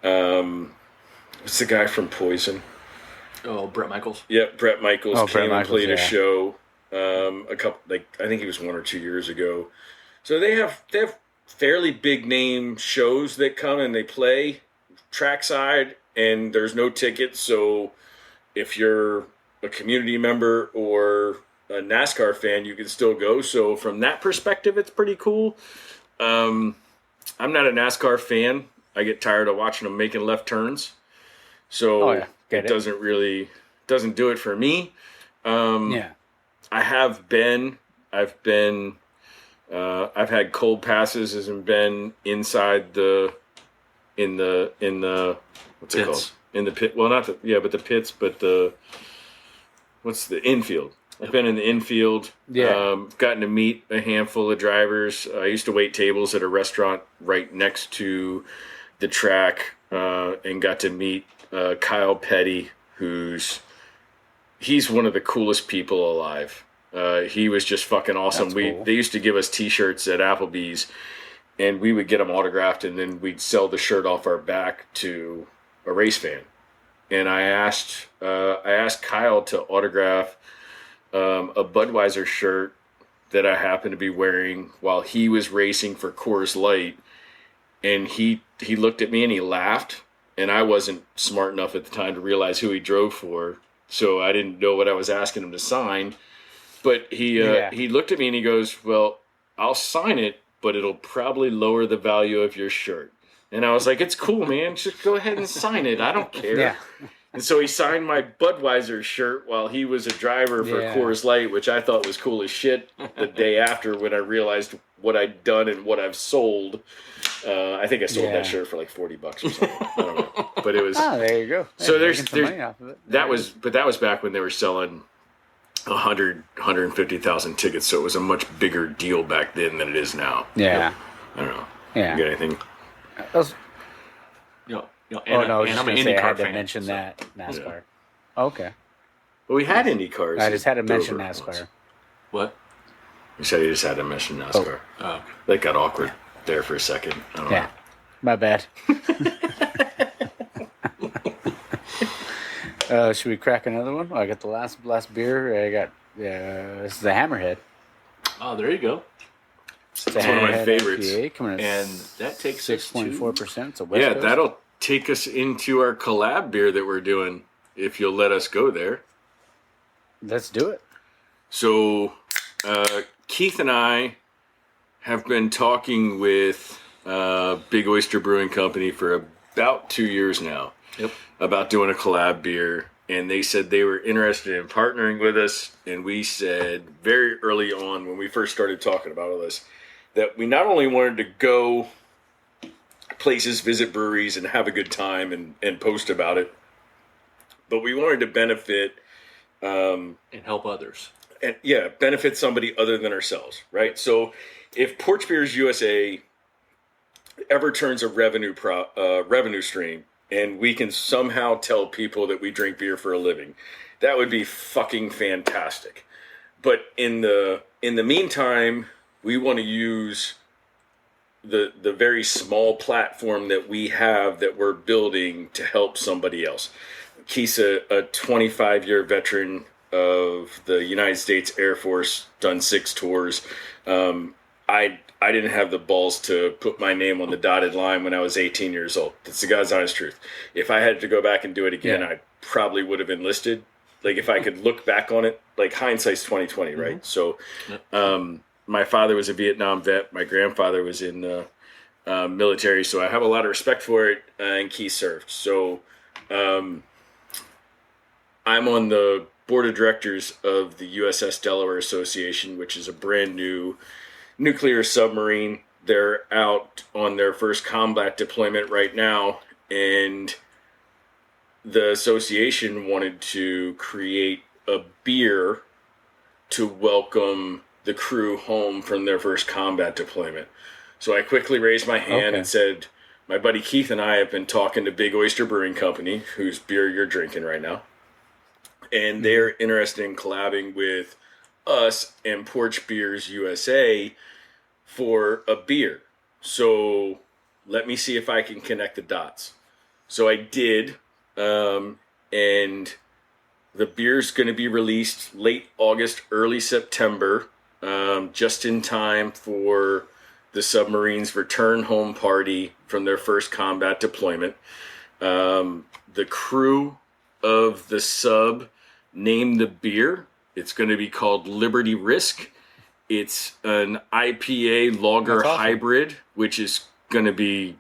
What's the guy from Poison? Oh, Brett Michaels. Yeah, Brett Michaels Brett came and Michaels, played a yeah. show a couple, I think it was 1 or 2 years ago. So they have fairly big name shows that come and they play trackside, and there's no tickets. So if you're a community member or a NASCAR fan, you can still go. So from that perspective, it's pretty cool. I'm not a NASCAR fan. I get tired of watching them making left turns. So it doesn't do it for me. Yeah. I've had cold passes and been inside in the what's it Pits. called? In the pit. Well, but the pits, but what's the infield? I've been in the infield. Yeah. Gotten to meet a handful of drivers. I used to wait tables at a restaurant right next to the track, and got to meet Kyle Petty, he's one of the coolest people alive. He was just fucking awesome. That's cool. They used to give us T-shirts at Applebee's, and we would get them autographed, and then we'd sell the shirt off our back to a race fan. And I asked Kyle to autograph a Budweiser shirt that I happened to be wearing while he was racing for Coors Light, and he looked at me and he laughed, and I wasn't smart enough at the time to realize who he drove for, so I didn't know what I was asking him to sign. But he looked at me and he goes, "Well, I'll sign it, but it'll probably lower the value of your shirt." And I was like, "It's cool, man. Just go ahead and sign it. I don't care." Yeah. And so he signed my Budweiser shirt while he was a driver for Coors Light, which I thought was cool as shit the day after when I realized what I'd done and what I've sold. I think I sold that shirt for like $40 or something. I don't know. But it was... Oh, there you go. So there's money off of it. That was back when they were selling 150,000 tickets, so it was a much bigger deal back then than it is now. Yeah. I don't know. Yeah. You got anything? I was just I'm going an to say I IndyCar had to fan, mention so- that NASCAR. Okay. Well, we had Indy cars. I just had to Dover mention once. NASCAR. What? You said you just had to mention NASCAR. Oh, okay. That got awkward there for a second. I don't Yeah. know. My bad. Should we crack another one? I got the last beer. I got this is the Hammerhead. Oh, there you go. It's one of my favorites. IPA, coming at And that takes us 6.4%. It's a West Yeah, Coast. that'll take us into our collab beer that we're doing, if you'll let us go there. Let's do it. So, Keith and I have been talking with Big Oyster Brewing Company for about 2 years now. Yep. About doing a collab beer, and they said they were interested in partnering with us, and we said very early on when we first started talking about all this that we not only wanted to go places, visit breweries, and have a good time and post about it, but we wanted to benefit and help others. and benefit somebody other than ourselves, right? So if Porch Beers USA ever turns a revenue stream, and we can somehow tell people that we drink beer for a living, that would be fucking fantastic. But in the meantime, we want to use the very small platform that we have that we're building to help somebody else. Keith's a 25-year veteran of the United States Air Force, done 6 tours. I didn't have the balls to put my name on the dotted line when I was 18 years old. That's the God's honest truth. If I had to go back and do it again, I probably would have enlisted. Like, if I could look back on it, like, hindsight's 20/20, right? So, my father was a Vietnam vet. My grandfather was in the military, so I have a lot of respect for it, and Keith served. So, I'm on the board of directors of the USS Delaware Association, which is a brand new nuclear submarine. They're out on their first combat deployment right now, and the association wanted to create a beer to welcome the crew home from their first combat deployment. So I quickly raised my hand and said, my buddy Keith and I have been talking to Big Oyster Brewing Company, whose beer you're drinking right now, and they're interested in collabing with us and Porch Beers USA for a beer. So let me see if I can connect the dots. So I did, and the beer's going to be released late August, early September, just in time for the submarine's return home party from their first combat deployment. The crew of the sub named the beer. It's going to be called Liberty Risk. It's an IPA lager hybrid, which is going to be,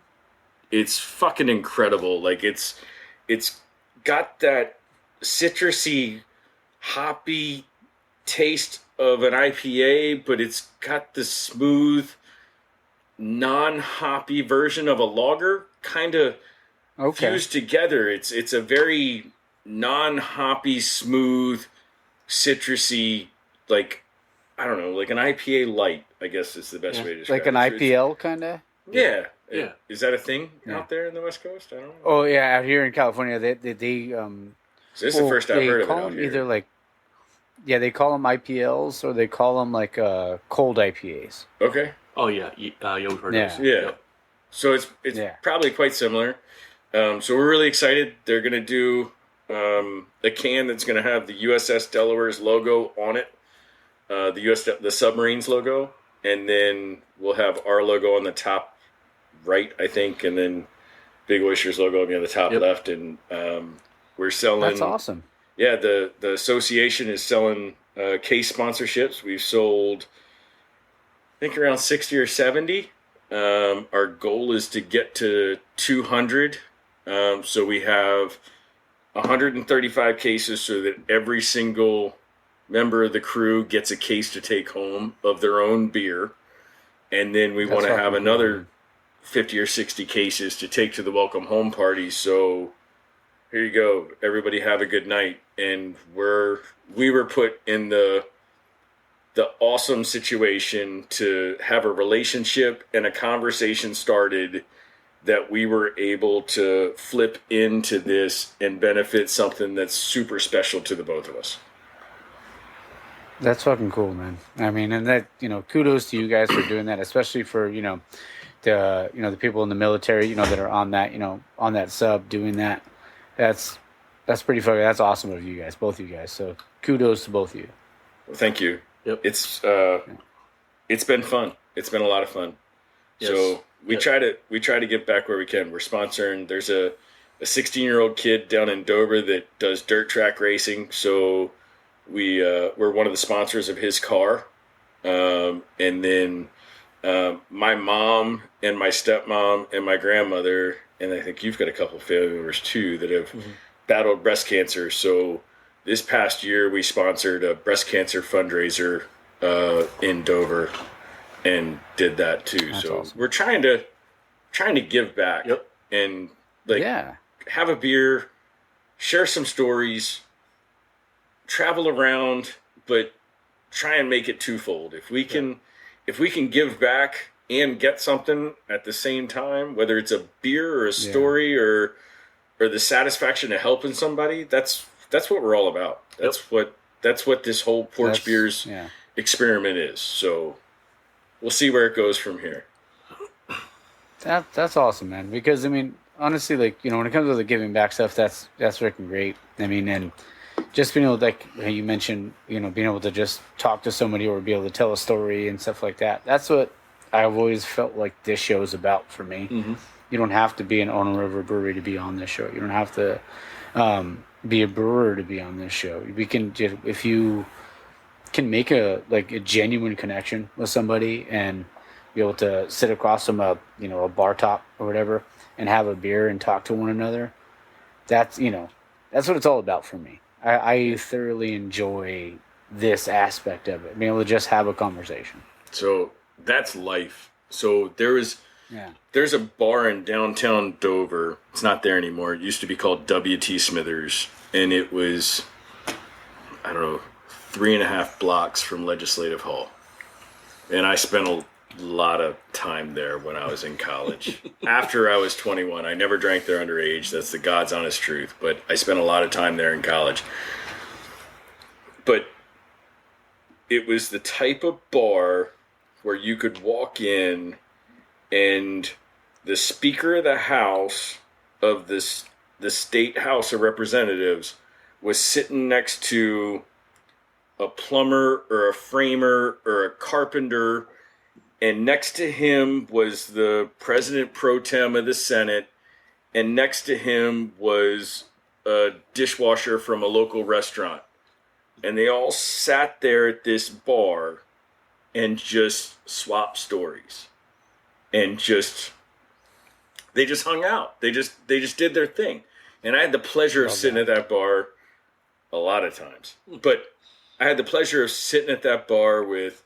it's fucking incredible. Like it's got that citrusy, hoppy taste of an IPA, but it's got the smooth, non-hoppy version of a lager, kind of fused together. It's a very non-hoppy, smooth, citrusy, like, I don't know, like an IPA light, I guess is the best way to describe it. Like an IPL kind of? Yeah. Yeah. Is that a thing out there in the West Coast? I don't know. Oh, yeah, out here in California, they So this is the first I've heard of it out here. Either like, yeah, they call them IPLs or they call them like cold IPAs. Okay. Oh yeah, we've heard those. Yeah. Yep. So it's probably quite similar. So we're really excited. They're going to do a can that's going to have the USS Delaware's logo on it, the submarine's logo, and then we'll have our logo on the top right, I think, and then Big Oyster's logo will be on the top left. And we're selling. That's awesome. Yeah, the association is selling case sponsorships. We've sold, I think, around 60 or 70. Our goal is to get to 200. So we have 135 cases so that every single member of the crew gets a case to take home of their own beer. And then we want to have another 50 or 60 cases to take to the welcome home party. So here you go. Everybody have a good night. And we were put in the awesome situation to have a relationship and a conversation started that we were able to flip into this and benefit something that's super special to the both of us. That's fucking cool, man. I mean, and that, kudos to you guys for doing that, especially for, the people in the military, that are on that, on that sub doing that. That's pretty fucking, that's awesome of you guys, both of you guys. So kudos to both of you. Well, thank you. Yep. It's been fun. It's been a lot of fun. Yes. So we try to give back where we can. We're sponsoring. There's a 16-year-old kid down in Dover that does dirt track racing. So we're one of the sponsors of his car. And then my mom and my stepmom and my grandmother, and I think you've got a couple of family members too that have battled breast cancer. So this past year we sponsored a breast cancer fundraiser in Dover and did that too. That's so awesome. We're trying to give back and have a beer, share some stories, travel around, but try and make it twofold. If we can give back and get something at the same time, whether it's a beer or a story or the satisfaction of helping somebody, that's what we're all about. That's what this whole Porch Beers experiment is. So we'll see where it goes from here. That's awesome, man. Because I mean, honestly, like, when it comes to the giving back stuff, that's freaking great. I mean, and just being able to, like you mentioned, being able to just talk to somebody or be able to tell a story and stuff like that. That's what I've always felt like this show is about for me. Mm-hmm. You don't have to be an owner of a brewery to be on this show. You don't have to be a brewer to be on this show. We can just, if you can make a genuine connection with somebody and be able to sit across from a bar top or whatever and have a beer and talk to one another. That's what it's all about for me. I thoroughly enjoy this aspect of it, being able to just have a conversation. So that's life. So there's a bar in downtown Dover. It's not there anymore. It used to be called W.T. Smithers, and it was, I don't know, 3.5 blocks from Legislative Hall. And I spent a lot of time there when I was in college. After I was 21, I never drank there underage. That's the God's honest truth. But I spent a lot of time there in college. But it was the type of bar where you could walk in and the Speaker of the House of the state House of Representatives was sitting next to a plumber or a framer or a carpenter, and next to him was the president pro tem of the Senate, and next to him was a dishwasher from a local restaurant. And they all sat there at this bar and just swapped stories. And they just hung out. They just did their thing. And I had the pleasure of sitting at that bar a lot of times. But I had the pleasure of sitting at that bar with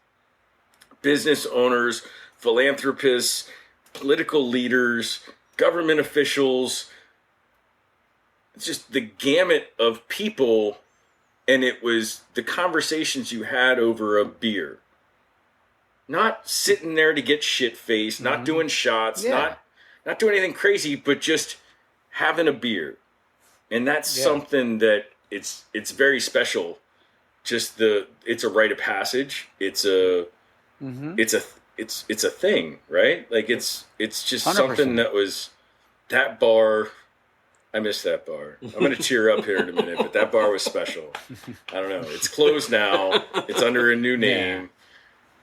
business owners, philanthropists, political leaders, government officials, just the gamut of people. And it was the conversations you had over a beer. Not sitting there to get shit-faced, not doing shots, not doing anything crazy, but just having a beer. And that's something that it's very special. Just it's a rite of passage. It's a thing, right? Like it's just 100%. Something that was that bar. I miss that bar. I'm going to tear up here in a minute, but that bar was special. I don't know. It's closed now. It's under a new name,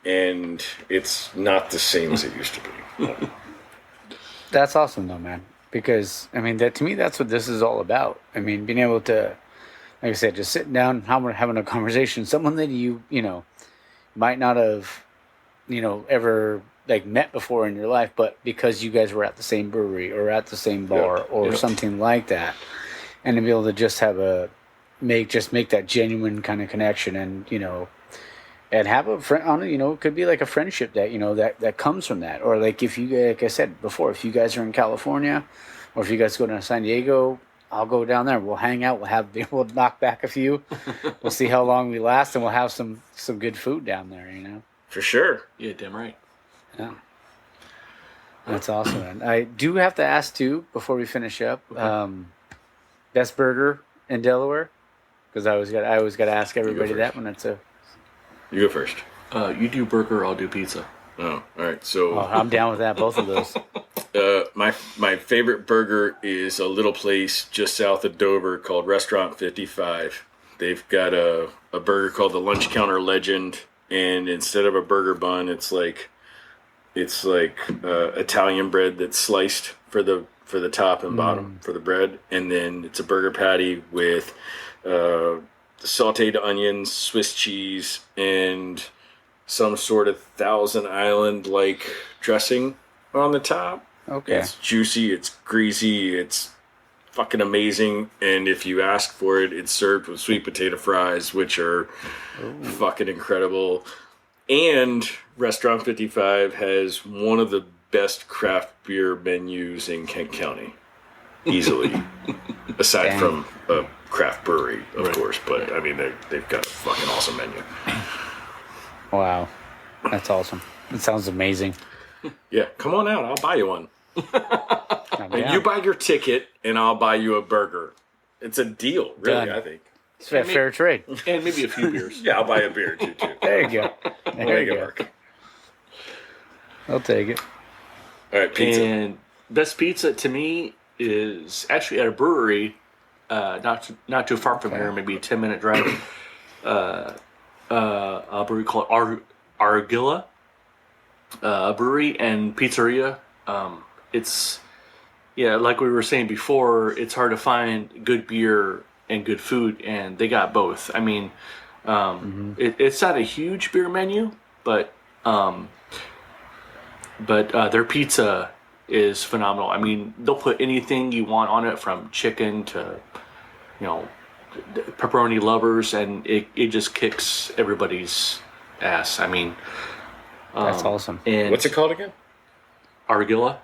and it's not the same as it used to be. That's awesome, though, man. Because I mean, to me, that's what this is all about. I mean, being able to, like I said, just sitting down, having a conversation, someone that you might not have, ever like met before in your life, but because you guys were at the same brewery or at the same bar or something like that, and to be able to just make that genuine kind of connection, and and have a friend on it, it could be like a friendship that that comes from that. Or like if you, like I said before, if you guys are in California, or if you guys go to San Diego, I'll go down there. We'll hang out. We'll knock back a few. We'll see how long we last, and we'll have some good food down there. For sure. Yeah, damn right. Yeah, that's awesome, man. I do have to ask too before we finish up. Best burger in Delaware, because I always got to ask everybody that when it's a. You go first. You do burger, I'll do pizza. Oh, all right. So I'm down with that. Both of those. My favorite burger is a little place just south of Dover called Restaurant 55. They've got a burger called the Lunch Counter Legend, and instead of a burger bun, it's like Italian bread that's sliced for the top and bottom for the bread, and then it's a burger patty with sautéed onions, Swiss cheese, and some sort of Thousand Island like dressing on the top. Okay, it's juicy, it's greasy, it's fucking amazing, and if you ask for it, it's served with sweet potato fries, which are fucking incredible. And Restaurant 55 has one of the best craft beer menus in Kent County. Easily. Aside from a craft brewery, of course. But, I mean, they've got a fucking awesome menu. Wow. That's awesome. It sounds amazing. Yeah, come on out. I'll buy you one. And you buy your ticket, and I'll buy you a burger. It's a deal, really, Done. I think. It's a fair trade. And maybe a few beers. Yeah, I'll buy a beer, too. There you go. There you go. I'll take it. All right, pizza. And best pizza to me is actually at a brewery, not too far from here, maybe a 10-minute drive. A brewery called Argilla, a brewery and pizzeria. It's like we were saying before, it's hard to find good beer and good food, and they got both. I mean, it's not a huge beer menu, but their pizza is phenomenal. I mean, they'll put anything you want on it, from chicken to, pepperoni lovers, and it just kicks everybody's ass. I mean, that's awesome. And what's it called again? Argilla.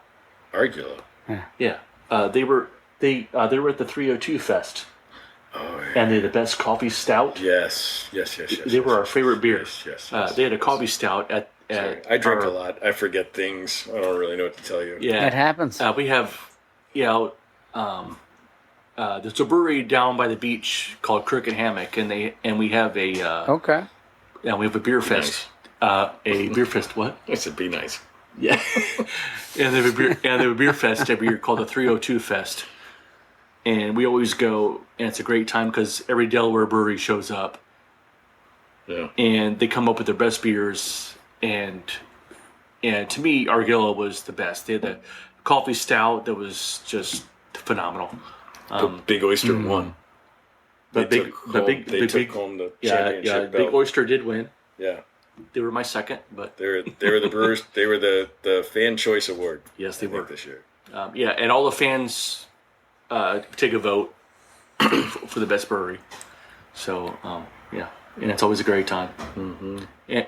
Argilla. Yeah. They were at the 302 Fest. Oh, yeah. And they had the best coffee stout. Yes. They were our favorite beer. Yes. They had a coffee stout at I drink a lot. I forget things. I don't really know what to tell you. Yeah, it happens. We have, there's a brewery down by the beach called Crooked Hammock, and we have a okay. Yeah, we have a beer fest. Nice. A beer fest. What? I said, be nice. Yeah. And they have a beer fest every year called the 302 Fest. and we always go, and it's a great time because every Delaware brewery shows up. Yeah. And they come up with their best beers, and to me, Argilla was the best. They had the coffee stout that was just phenomenal. Big Oyster won. But They took home the championship belt. Big Oyster did win. Yeah. They were my second, but They were the Brewers. They were the Fan Choice Award. yes, they I think, were this year. and all the fans take a vote for the best brewery. So and it's always a great time. Mm-hmm. And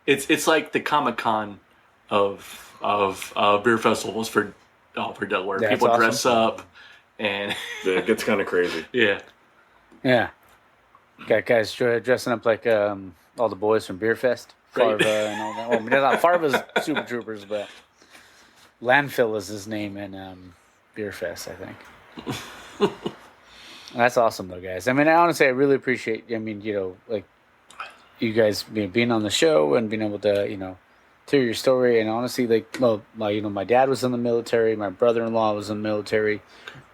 it's like the Comic-Con of beer festivals for Delaware. That's People awesome. dress up, and It gets kind of crazy. yeah. Yeah. Got guys dressing up like all the boys from Beer Fest. Right. Farva and all that. Well, I mean, not Farva's Super Troopers, but Landfill is his name in Beer Fest, I think. That's awesome, though, guys. I mean, honestly, I really appreciate, like, you guys being on the show and being able to, hear your story. And honestly, like, my dad was in the military. My brother-in-law was in the military.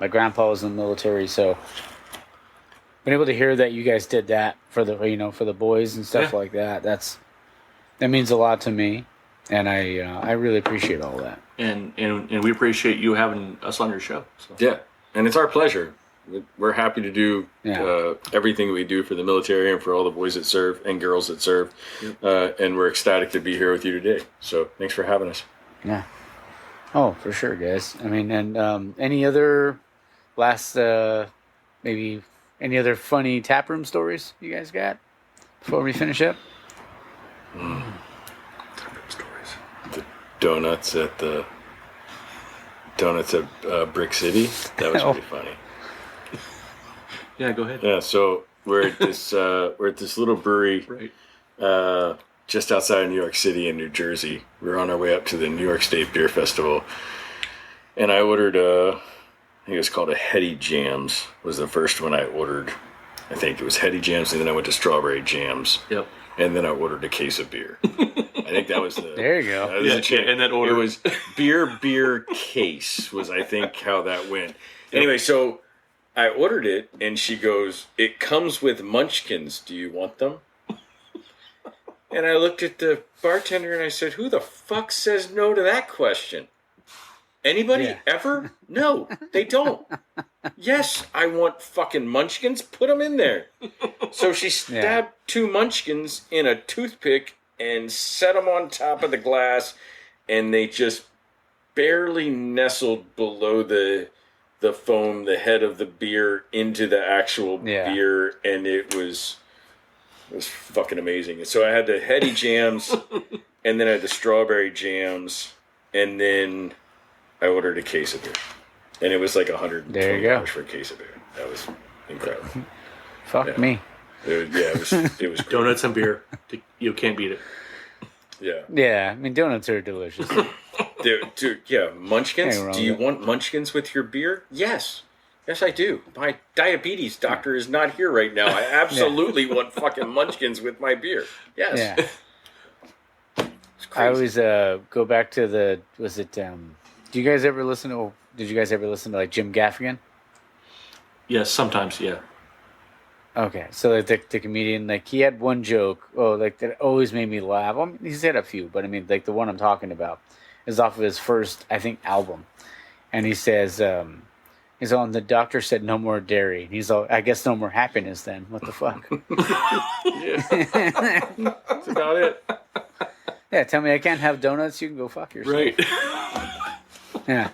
My grandpa was in the military. So being able to hear that you guys did that for the boys and stuff like that, that means a lot to me. And I really appreciate all that. And we appreciate you having us on your show. So. Yeah, and it's our pleasure. We're happy to do everything we do for the military and for all the boys that serve and girls that serve. Yep. And we're ecstatic to be here with you today. So thanks for having us. Yeah. Oh, for sure, guys. I mean, and any other maybe any other funny taproom stories you guys got before we finish up? Stories. The donuts at Brick City. That was pretty funny. Yeah, go ahead. Yeah, so we're at this little brewery, Right. just outside of New York City in New Jersey. We're on our way up to the New York State Beer Festival, and I ordered I think it was called a Heady Jams. Was the first one I ordered. I think it was Heady Jams, and then I went to Strawberry Jams. Yep. And then I ordered a case of beer. I think that was the. There you go. That was the chain. and that order It was beer case was I think how that went. Anyway, so I ordered it, and she goes, "It comes with munchkins. Do you want them?" And I looked at the bartender and I said, "Who the fuck says no to that question? Anybody ever? No, they don't. Yes, I want fucking munchkins. Put them in there." So she stabbed 2 munchkins in a toothpick and set them on top of the glass, and they just barely nestled below the foam, the head of the beer into the actual beer, and it was fucking amazing. And so I had the Heady Jams, and then I had the Strawberry Jams, and then I ordered a case of beer, and it was like $120 for a case of beer. That was incredible. Fuck me. It was great. Donuts and beer. You can't beat it. Yeah. Yeah, I mean, donuts are delicious. Dude, yeah, munchkins. Ain't wrong Do you with want munchkins with your beer? Yes. Yes, I do. My diabetes doctor is not here right now. I absolutely want fucking munchkins with my beer. Yes. Yeah. I always go back to did you guys ever listen to like Jim Gaffigan? Yes, sometimes, yeah. Okay, so like the comedian, like he had one joke, that always made me laugh. Well, he's had a few, but I mean, like the one I'm talking about is off of his first, I think, album, and he says, he's on. The doctor said no more dairy. And he's all, I guess no more happiness then. What the fuck? Yeah. That's about it. Yeah, tell me I can't have donuts. You can go fuck yourself. Right. Yeah.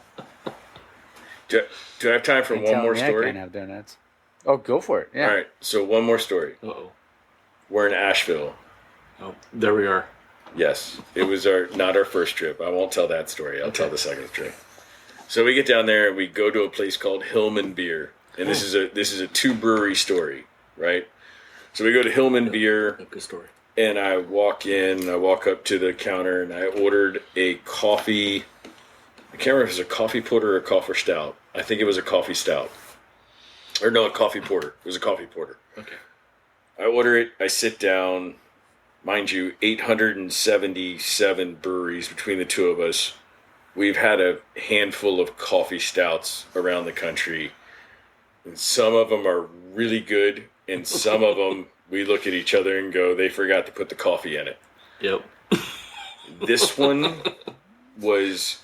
Do I have time for one more I story? can't have donuts. Oh, go for it. Yeah. All right, so one more story. Uh-oh. We're in Asheville. Oh, there we are. Yes, it was not our first trip. I won't tell that story. I'll tell the second trip. So we get down there and we go to a place called Hillman Beer, and this is a 2 brewery story, right? So we go to Hillman Beer. Good story. And I walk up to the counter, and I ordered a coffee. I can't remember if it was a coffee porter or a coffee stout. I think it was a coffee stout. Or no, a coffee porter. It was a coffee porter. Okay. I order it. I sit down. Mind you, 877 breweries between the two of us. we've had a handful of coffee stouts around the country. And some of them are really good, and some of them we look at each other and go, they forgot to put the coffee in it. Yep. This one was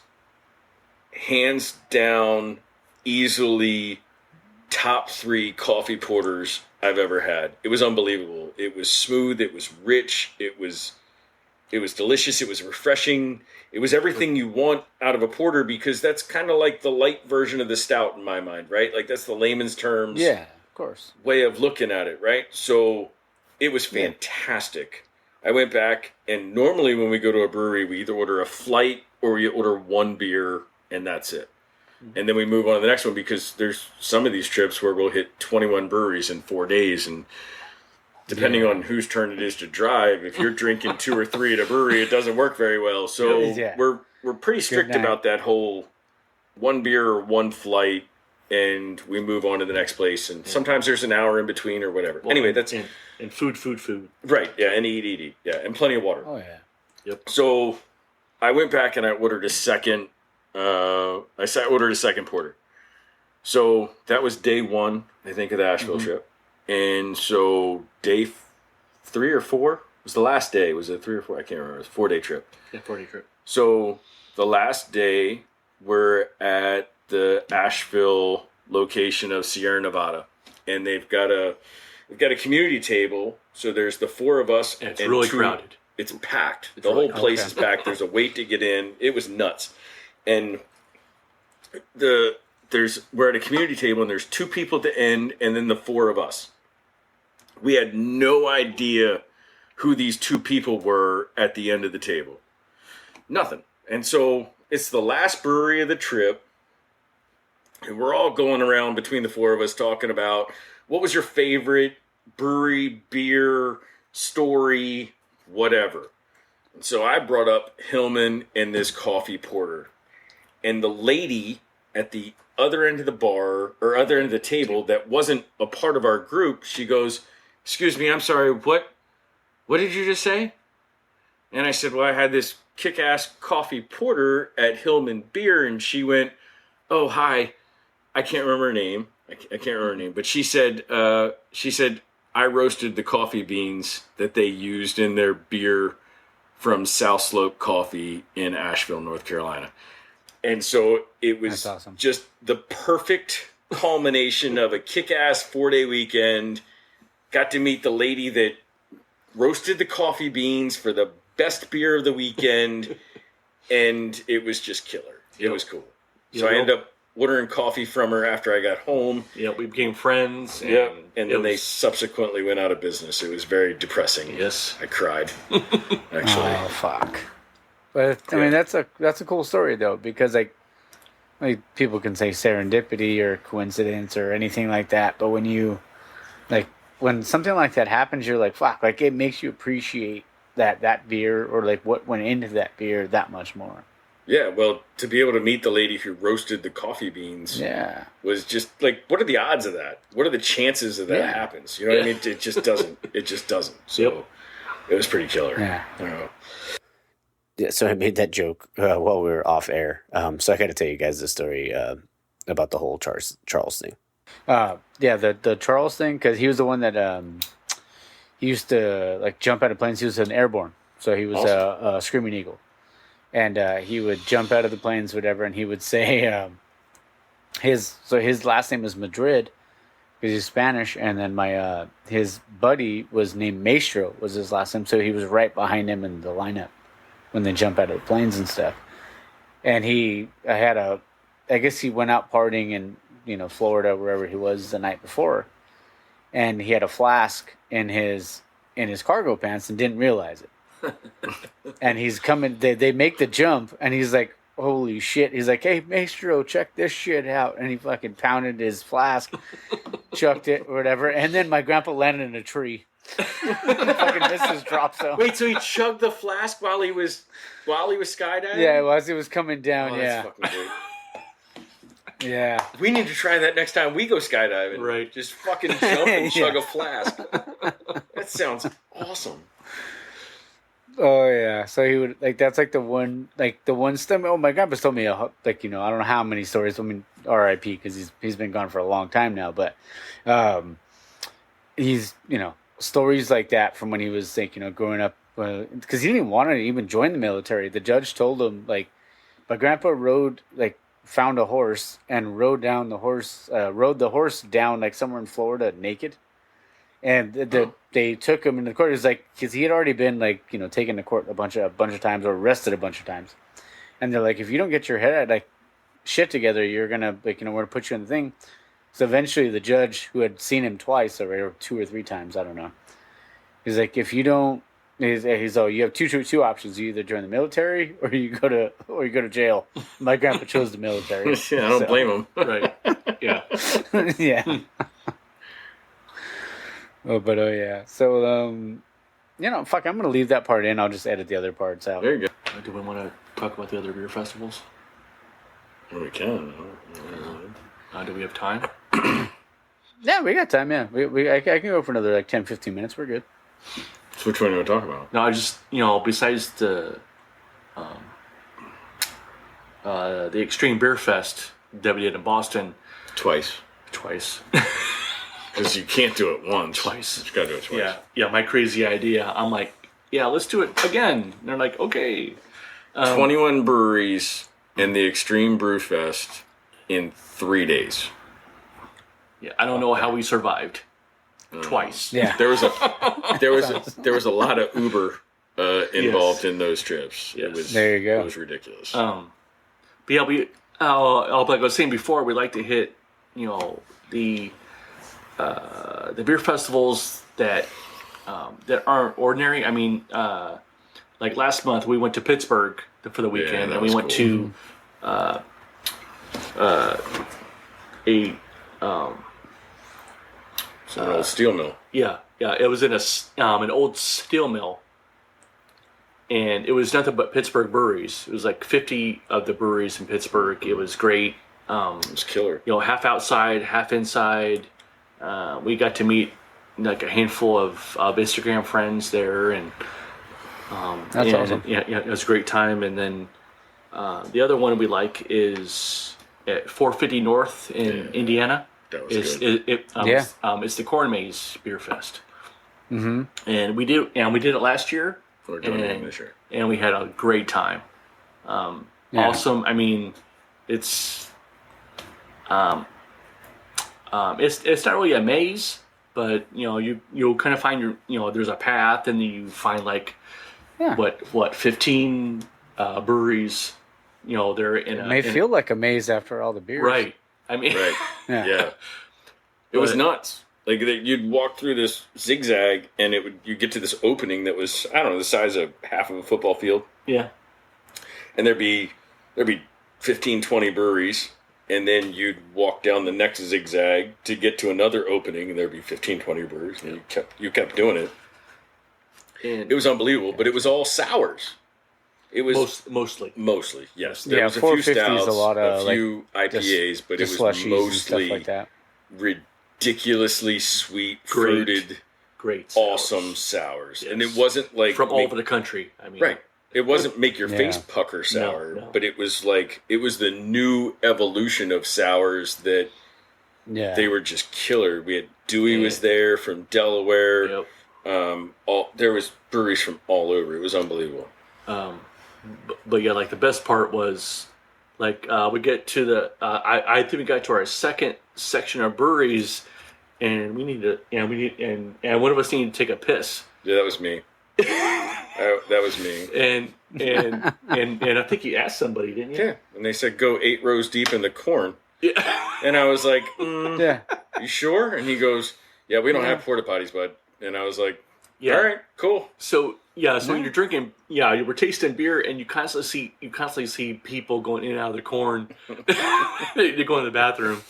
hands down easily top 3 coffee porters I've ever had. It was unbelievable. It was smooth. It was rich. It was delicious. It was refreshing. It was everything you want out of a porter, because that's kind of like the light version of the stout in my mind, right? Like that's the layman's terms of course. way of looking at it, right? So it was fantastic. I went back, and normally when we go to a brewery, we either order a flight or we order one beer, and that's it. And then we move on to the next one, because there's some of these trips where we'll hit 21 breweries in 4 days, and depending on whose turn it is to drive, if you're drinking 2 or 3 at a brewery, it doesn't work very well. So we're pretty strict about that whole one beer or one flight, and we move on to the next place. And sometimes there's an hour in between or whatever. Well, anyway, that's and food. Right. Yeah, and eat. Yeah, and plenty of water. Oh yeah. Yep. So I went back and I ordered a second. I ordered a second porter. So that was day 1, I think, of the Asheville trip. And so day 3 or 4 was the last day. Was it 3 or 4? I can't remember. It was a 4-day trip. Yeah, 4-day trip. So the last day, we're at the Asheville location of Sierra Nevada, and they've got a community table. So there's the 4 of us, and it's really crowded. It's packed. The whole place is packed. There's a wait to get in. It was nuts. And we're at a community table, and there's 2 people at the end, and then the 4 of us. We had no idea who these 2 people were at the end of the table. Nothing. And so it's the last brewery of the trip, and we're all going around between the 4 of us talking about what was your favorite brewery, beer, story, whatever. And so I brought up Hillman and this coffee porter. And the lady at the other end of the bar, or other end of the table, that wasn't a part of our group, she goes, "Excuse me, I'm sorry, what did you just say?" And I said, "Well, I had this kick-ass coffee porter at Hillman Beer," and she went, "Oh, hi." I can't remember her name. I can't remember her name, but she said, "I roasted the coffee beans that they used in their beer from South Slope Coffee in Asheville, North Carolina." And so it was just the perfect culmination of a kick-ass 4-day weekend. Got to meet the lady that roasted the coffee beans for the best beer of the weekend, and it was just killer. It was cool. So I ended up ordering coffee from her after I got home. Yeah, we became friends. And then they subsequently went out of business. It was very depressing. Yes. I cried, actually. Oh, fuck. But I mean, that's a cool story though, because like people can say serendipity or coincidence or anything like that, but when something like that happens, you're like, fuck, like it makes you appreciate that beer, or like what went into that beer, that much more. Yeah, well, to be able to meet the lady who roasted the coffee beans was just like, what are the odds of that? What are the chances of that happens? You know what I mean? It just doesn't. It just doesn't. So it was pretty killer. Yeah. I don't know. Yeah, so I made that joke while we were off air. So I got to tell you guys the story about the whole Charles thing. The Charles thing, because he was the one that he used to like jump out of planes. He was an airborne, so he was a screaming eagle, and he would jump out of the planes, whatever, and he would say his last name was Madrid because he's Spanish, and then his buddy was named Maestro, was his last name, so he was right behind him in the lineup when they jump out of the planes and stuff. And I guess he went out partying in Florida, wherever he was the night before, and he had a flask in his cargo pants and didn't realize it. And he's coming, they make the jump, and he's like, holy shit. He's like, "Hey, Maestro, check this shit out." And he fucking pounded his flask, chucked it or whatever, and then my grandpa landed in a tree. Fucking missed his drop zone. Wait, so he chugged the flask while he was skydiving? Yeah, as he was coming down. That's fucking great. Yeah. We need to try that next time we go skydiving. Right. Just fucking jump and chug a flask. That sounds awesome. Oh yeah, so he would like that's like the one stem. Oh, my grandpa's told me like I don't know how many stories. I mean, R.I.P. because he's been gone for a long time now, but um, he's stories like that from when he was like growing up because he didn't even want to even join the military. The judge told him like my grandpa found a horse and rode the horse down like somewhere in Florida naked. And they took him into court. It was like because he had already been taken to court a bunch of times or arrested a bunch of times, and they're like, if you don't get your head shit together, you're gonna we're gonna put you in the thing. So eventually, the judge who had seen him twice or 2 or 3 times, I don't know, he's like, if you don't, you have two options: you either join the military or you go to jail. My grandpa chose the military. Yeah, I don't blame him. Right. Yeah. Yeah. Oh yeah. So fuck, I'm gonna leave that part in. I'll just edit the other parts out. There you go. Do we want to talk about the other beer festivals? Well, we can. Do we have time? Yeah, we got time. Yeah, I can go for another 10-15 minutes. We're good. So which one do you want to talk about? No, I just besides the Extreme Beer Fest that we did in Boston Twice. Because you can't do it once. Twice. You gotta do it twice. Yeah. My crazy idea. I'm like, yeah, let's do it again. And they're like, okay. 21 breweries in the Extreme Brew Fest in 3 days. Yeah, I don't know how we survived. Twice. Yeah. There was a lot of Uber involved in those trips. Yes. There you go. It was ridiculous. But yeah, like I was saying before, we like to hit the beer festivals that aren't ordinary. I mean, like last month we went to Pittsburgh for the weekend, and we went to an old steel mill. Yeah. It was in an old steel mill, and it was nothing but Pittsburgh breweries. It was like 50 of the breweries in Pittsburgh. It was great. It was killer. Half outside, half inside. We got to meet like a handful of Instagram friends there, and That's awesome. Yeah, it was a great time. And then the other one we like is at 450 North in Indiana. That was good. It's the Corn Maze Beer Fest. Mm-hmm. And we did it last year. We're doing it this year. And we had a great time. Awesome. I mean, it's it's not really a maze, but you'll kind of find there's a path, and then you find what 15 breweries. They're in. It may feel like a maze after all the beers. Right. I mean, Right. Yeah. It was nuts. Like you'd walk through this zigzag, and you'd get to this opening that was, I don't know, the size of half of a football field. Yeah. And there'd be 15, 20 breweries, and then you'd walk down the next zigzag to get to another opening, and there'd be 15, 20 breweries, and you kept doing it. And It was unbelievable, but it was all sours. It was mostly, yes. There was a few 450 stouts, is a lot of few IPAs, but it was slushies and mostly stuff like that. ridiculously sweet, Great. fruited, great, sours. awesome sours. Yes. And it wasn't like from all over the country. I mean, right. It wasn't make your face pucker sour, No. but it was the new evolution of sours that Yeah. they were just killer. We had Dewey was there from Delaware. Yep. There was breweries from all over. It was unbelievable. But yeah, like the best part was we get to the I think we got to our second section of breweries, and and one of us needed to take a piss. Yeah, that was me. That was me. And I think you asked somebody, didn't you? Yeah, and they said go 8 rows deep in the corn, Yeah. and I was like, Yeah. "You sure?" And he goes, "Yeah, we don't have porta potties, bud." And I was like, Yeah. "All right, cool." So when you're drinking, you were tasting beer, and you constantly see people going in and out of the corn. They go in the bathroom,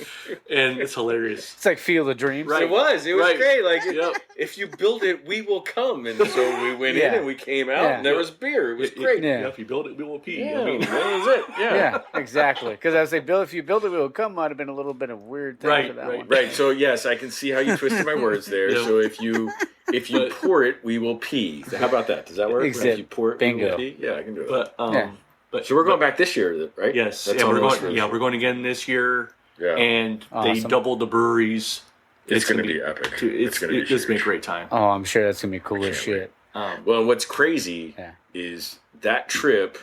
and it's hilarious. It's like Field of Dreams. Right. It was Right. great. Like, Yep. if you build it, we will come. And so we went in and we came out, and there was beer. It was great. Yeah. If you build it, we will pee. Yeah, I mean, that was it. Yeah. Yeah, exactly. Because I was like, Bill, if you build it, it will come. Might have been a little bit of weird thing Right, for that right. one. Right. So yes, I can see how you twisted my words there. Yeah. So if you if you pour it, we will pee. How about that? Does that work? Exactly. If you pour it, we Bingo. will pee? Yeah, I can do it. But Yeah. but So we're going back this year, right? Yes, That's yeah, on we're the list going. for Yeah, this we're going again this year. Yeah. And they Awesome. doubled the breweries. It's going to be epic. It's going to be going to be a huge. great time. Oh, I'm sure that's gonna be cool as shit. Well, what's crazy Yeah. is that trip,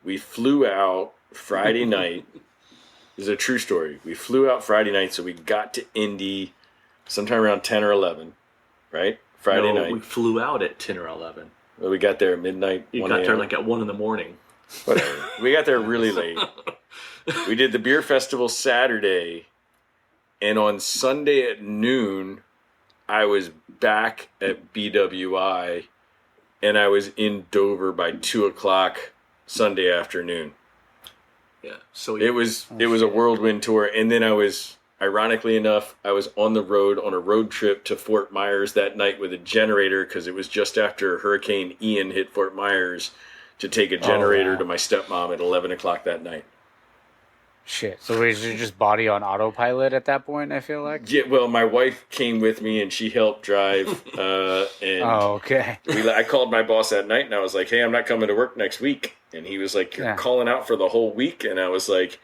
we flew out Friday night. This is a true story. We flew out Friday night, so we got to Indy sometime around 10 or 11, right? Friday night. We flew out at 10 or 11. Well, we got there at midnight. You 1 got there a.m. like at 1 in the morning. Whatever. We got there really late. We did the beer festival Saturday, and on Sunday at noon, I was back at BWI, and I was in Dover by 2 o'clock Sunday afternoon. Yeah. So It was a whirlwind tour, and then I was, ironically enough, I was on the road on a road trip to Fort Myers that night with a generator because it was just after Hurricane Ian hit Fort Myers to take a generator to my stepmom at 11 o'clock that night. Shit. So was you just body on autopilot at that point? I feel like. Yeah, well, my wife came with me and she helped drive. And Oh, okay. I called my boss that night and I was like, "Hey, I'm not coming to work next week." And he was like, "You're calling out for the whole week?" And I was like,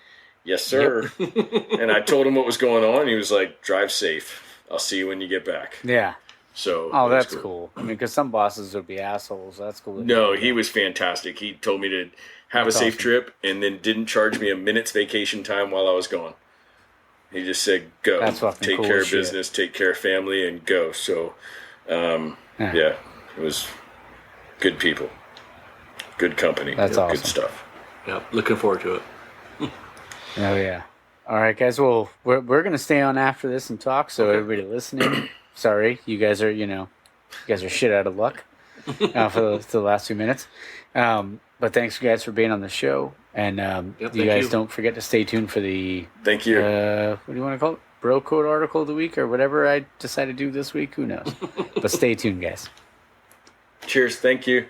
"Yes, sir." And I told him what was going on. And he was like, "Drive safe. I'll see you when you get back." Yeah. So Oh, it was that's cool. I mean, because some bosses would be assholes. That's cool. No, he was fantastic. He told me to have That's a safe awesome. trip and then didn't charge me a minute's vacation time while I was gone. He just said, "Go, That's fucking take cool care as of shit. business, take care of family, and go." So, yeah, it was good people, good company, That's good awesome. stuff. yeah, looking forward to it. Oh yeah. All right, guys. Well, we're gonna stay on after this and talk. So everybody listening, sorry, you guys are shit out of luck for the last 2 minutes. But thanks, guys, for being on the show, and you thank guys you. don't forget to stay tuned for the Thank you. what do you want to call it? Bro Code article of the week or whatever I decide to do this week. Who knows? But stay tuned, guys. Cheers. Thank you.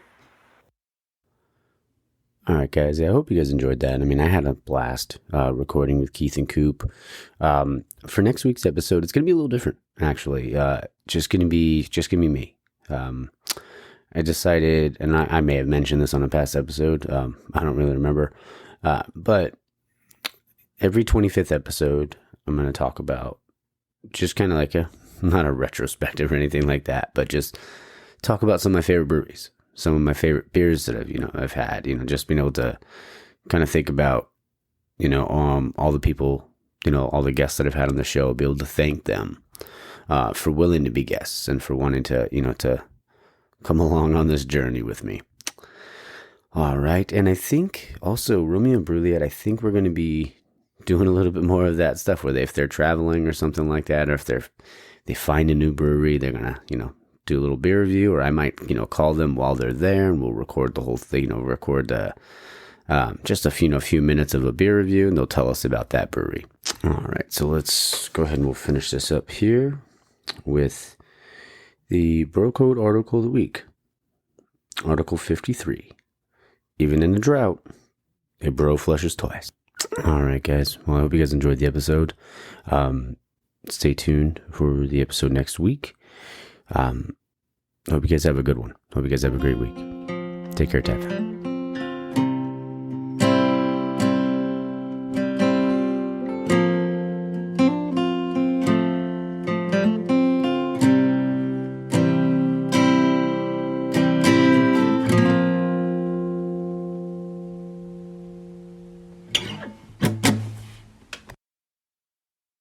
All right, guys. I hope you guys enjoyed that. I mean, I had a blast recording with Keith and Coop. For next week's episode, it's going to be a little different, actually. Just going to be me. I decided, and I may have mentioned this on a past episode. I don't really remember. But every 25th episode, I'm going to talk about just kind of like not a retrospective or anything like that, but just talk about some of my favorite breweries. Some of my favorite beers that I've had, just being able to kind of think about, all the people, all the guests that I've had on the show, be able to thank them for willing to be guests and for wanting to, to come along on this journey with me. All right. And I think also Romeo and Juliet, I think we're going to be doing a little bit more of that stuff where if they're traveling or something like that, or if they find a new brewery, they're going to, do a little beer review, or I might, call them while they're there and we'll record the whole thing, record just a few minutes of a beer review, and they'll tell us about that brewery. All right, so let's go ahead and we'll finish this up here with the Bro Code article of the week. Article 53. Even in a drought, a bro flushes twice. All right, guys. Well, I hope you guys enjoyed the episode. Stay tuned for the episode next week. Hope you guys have a good one. Hope you guys have a great week. Take care, Ted.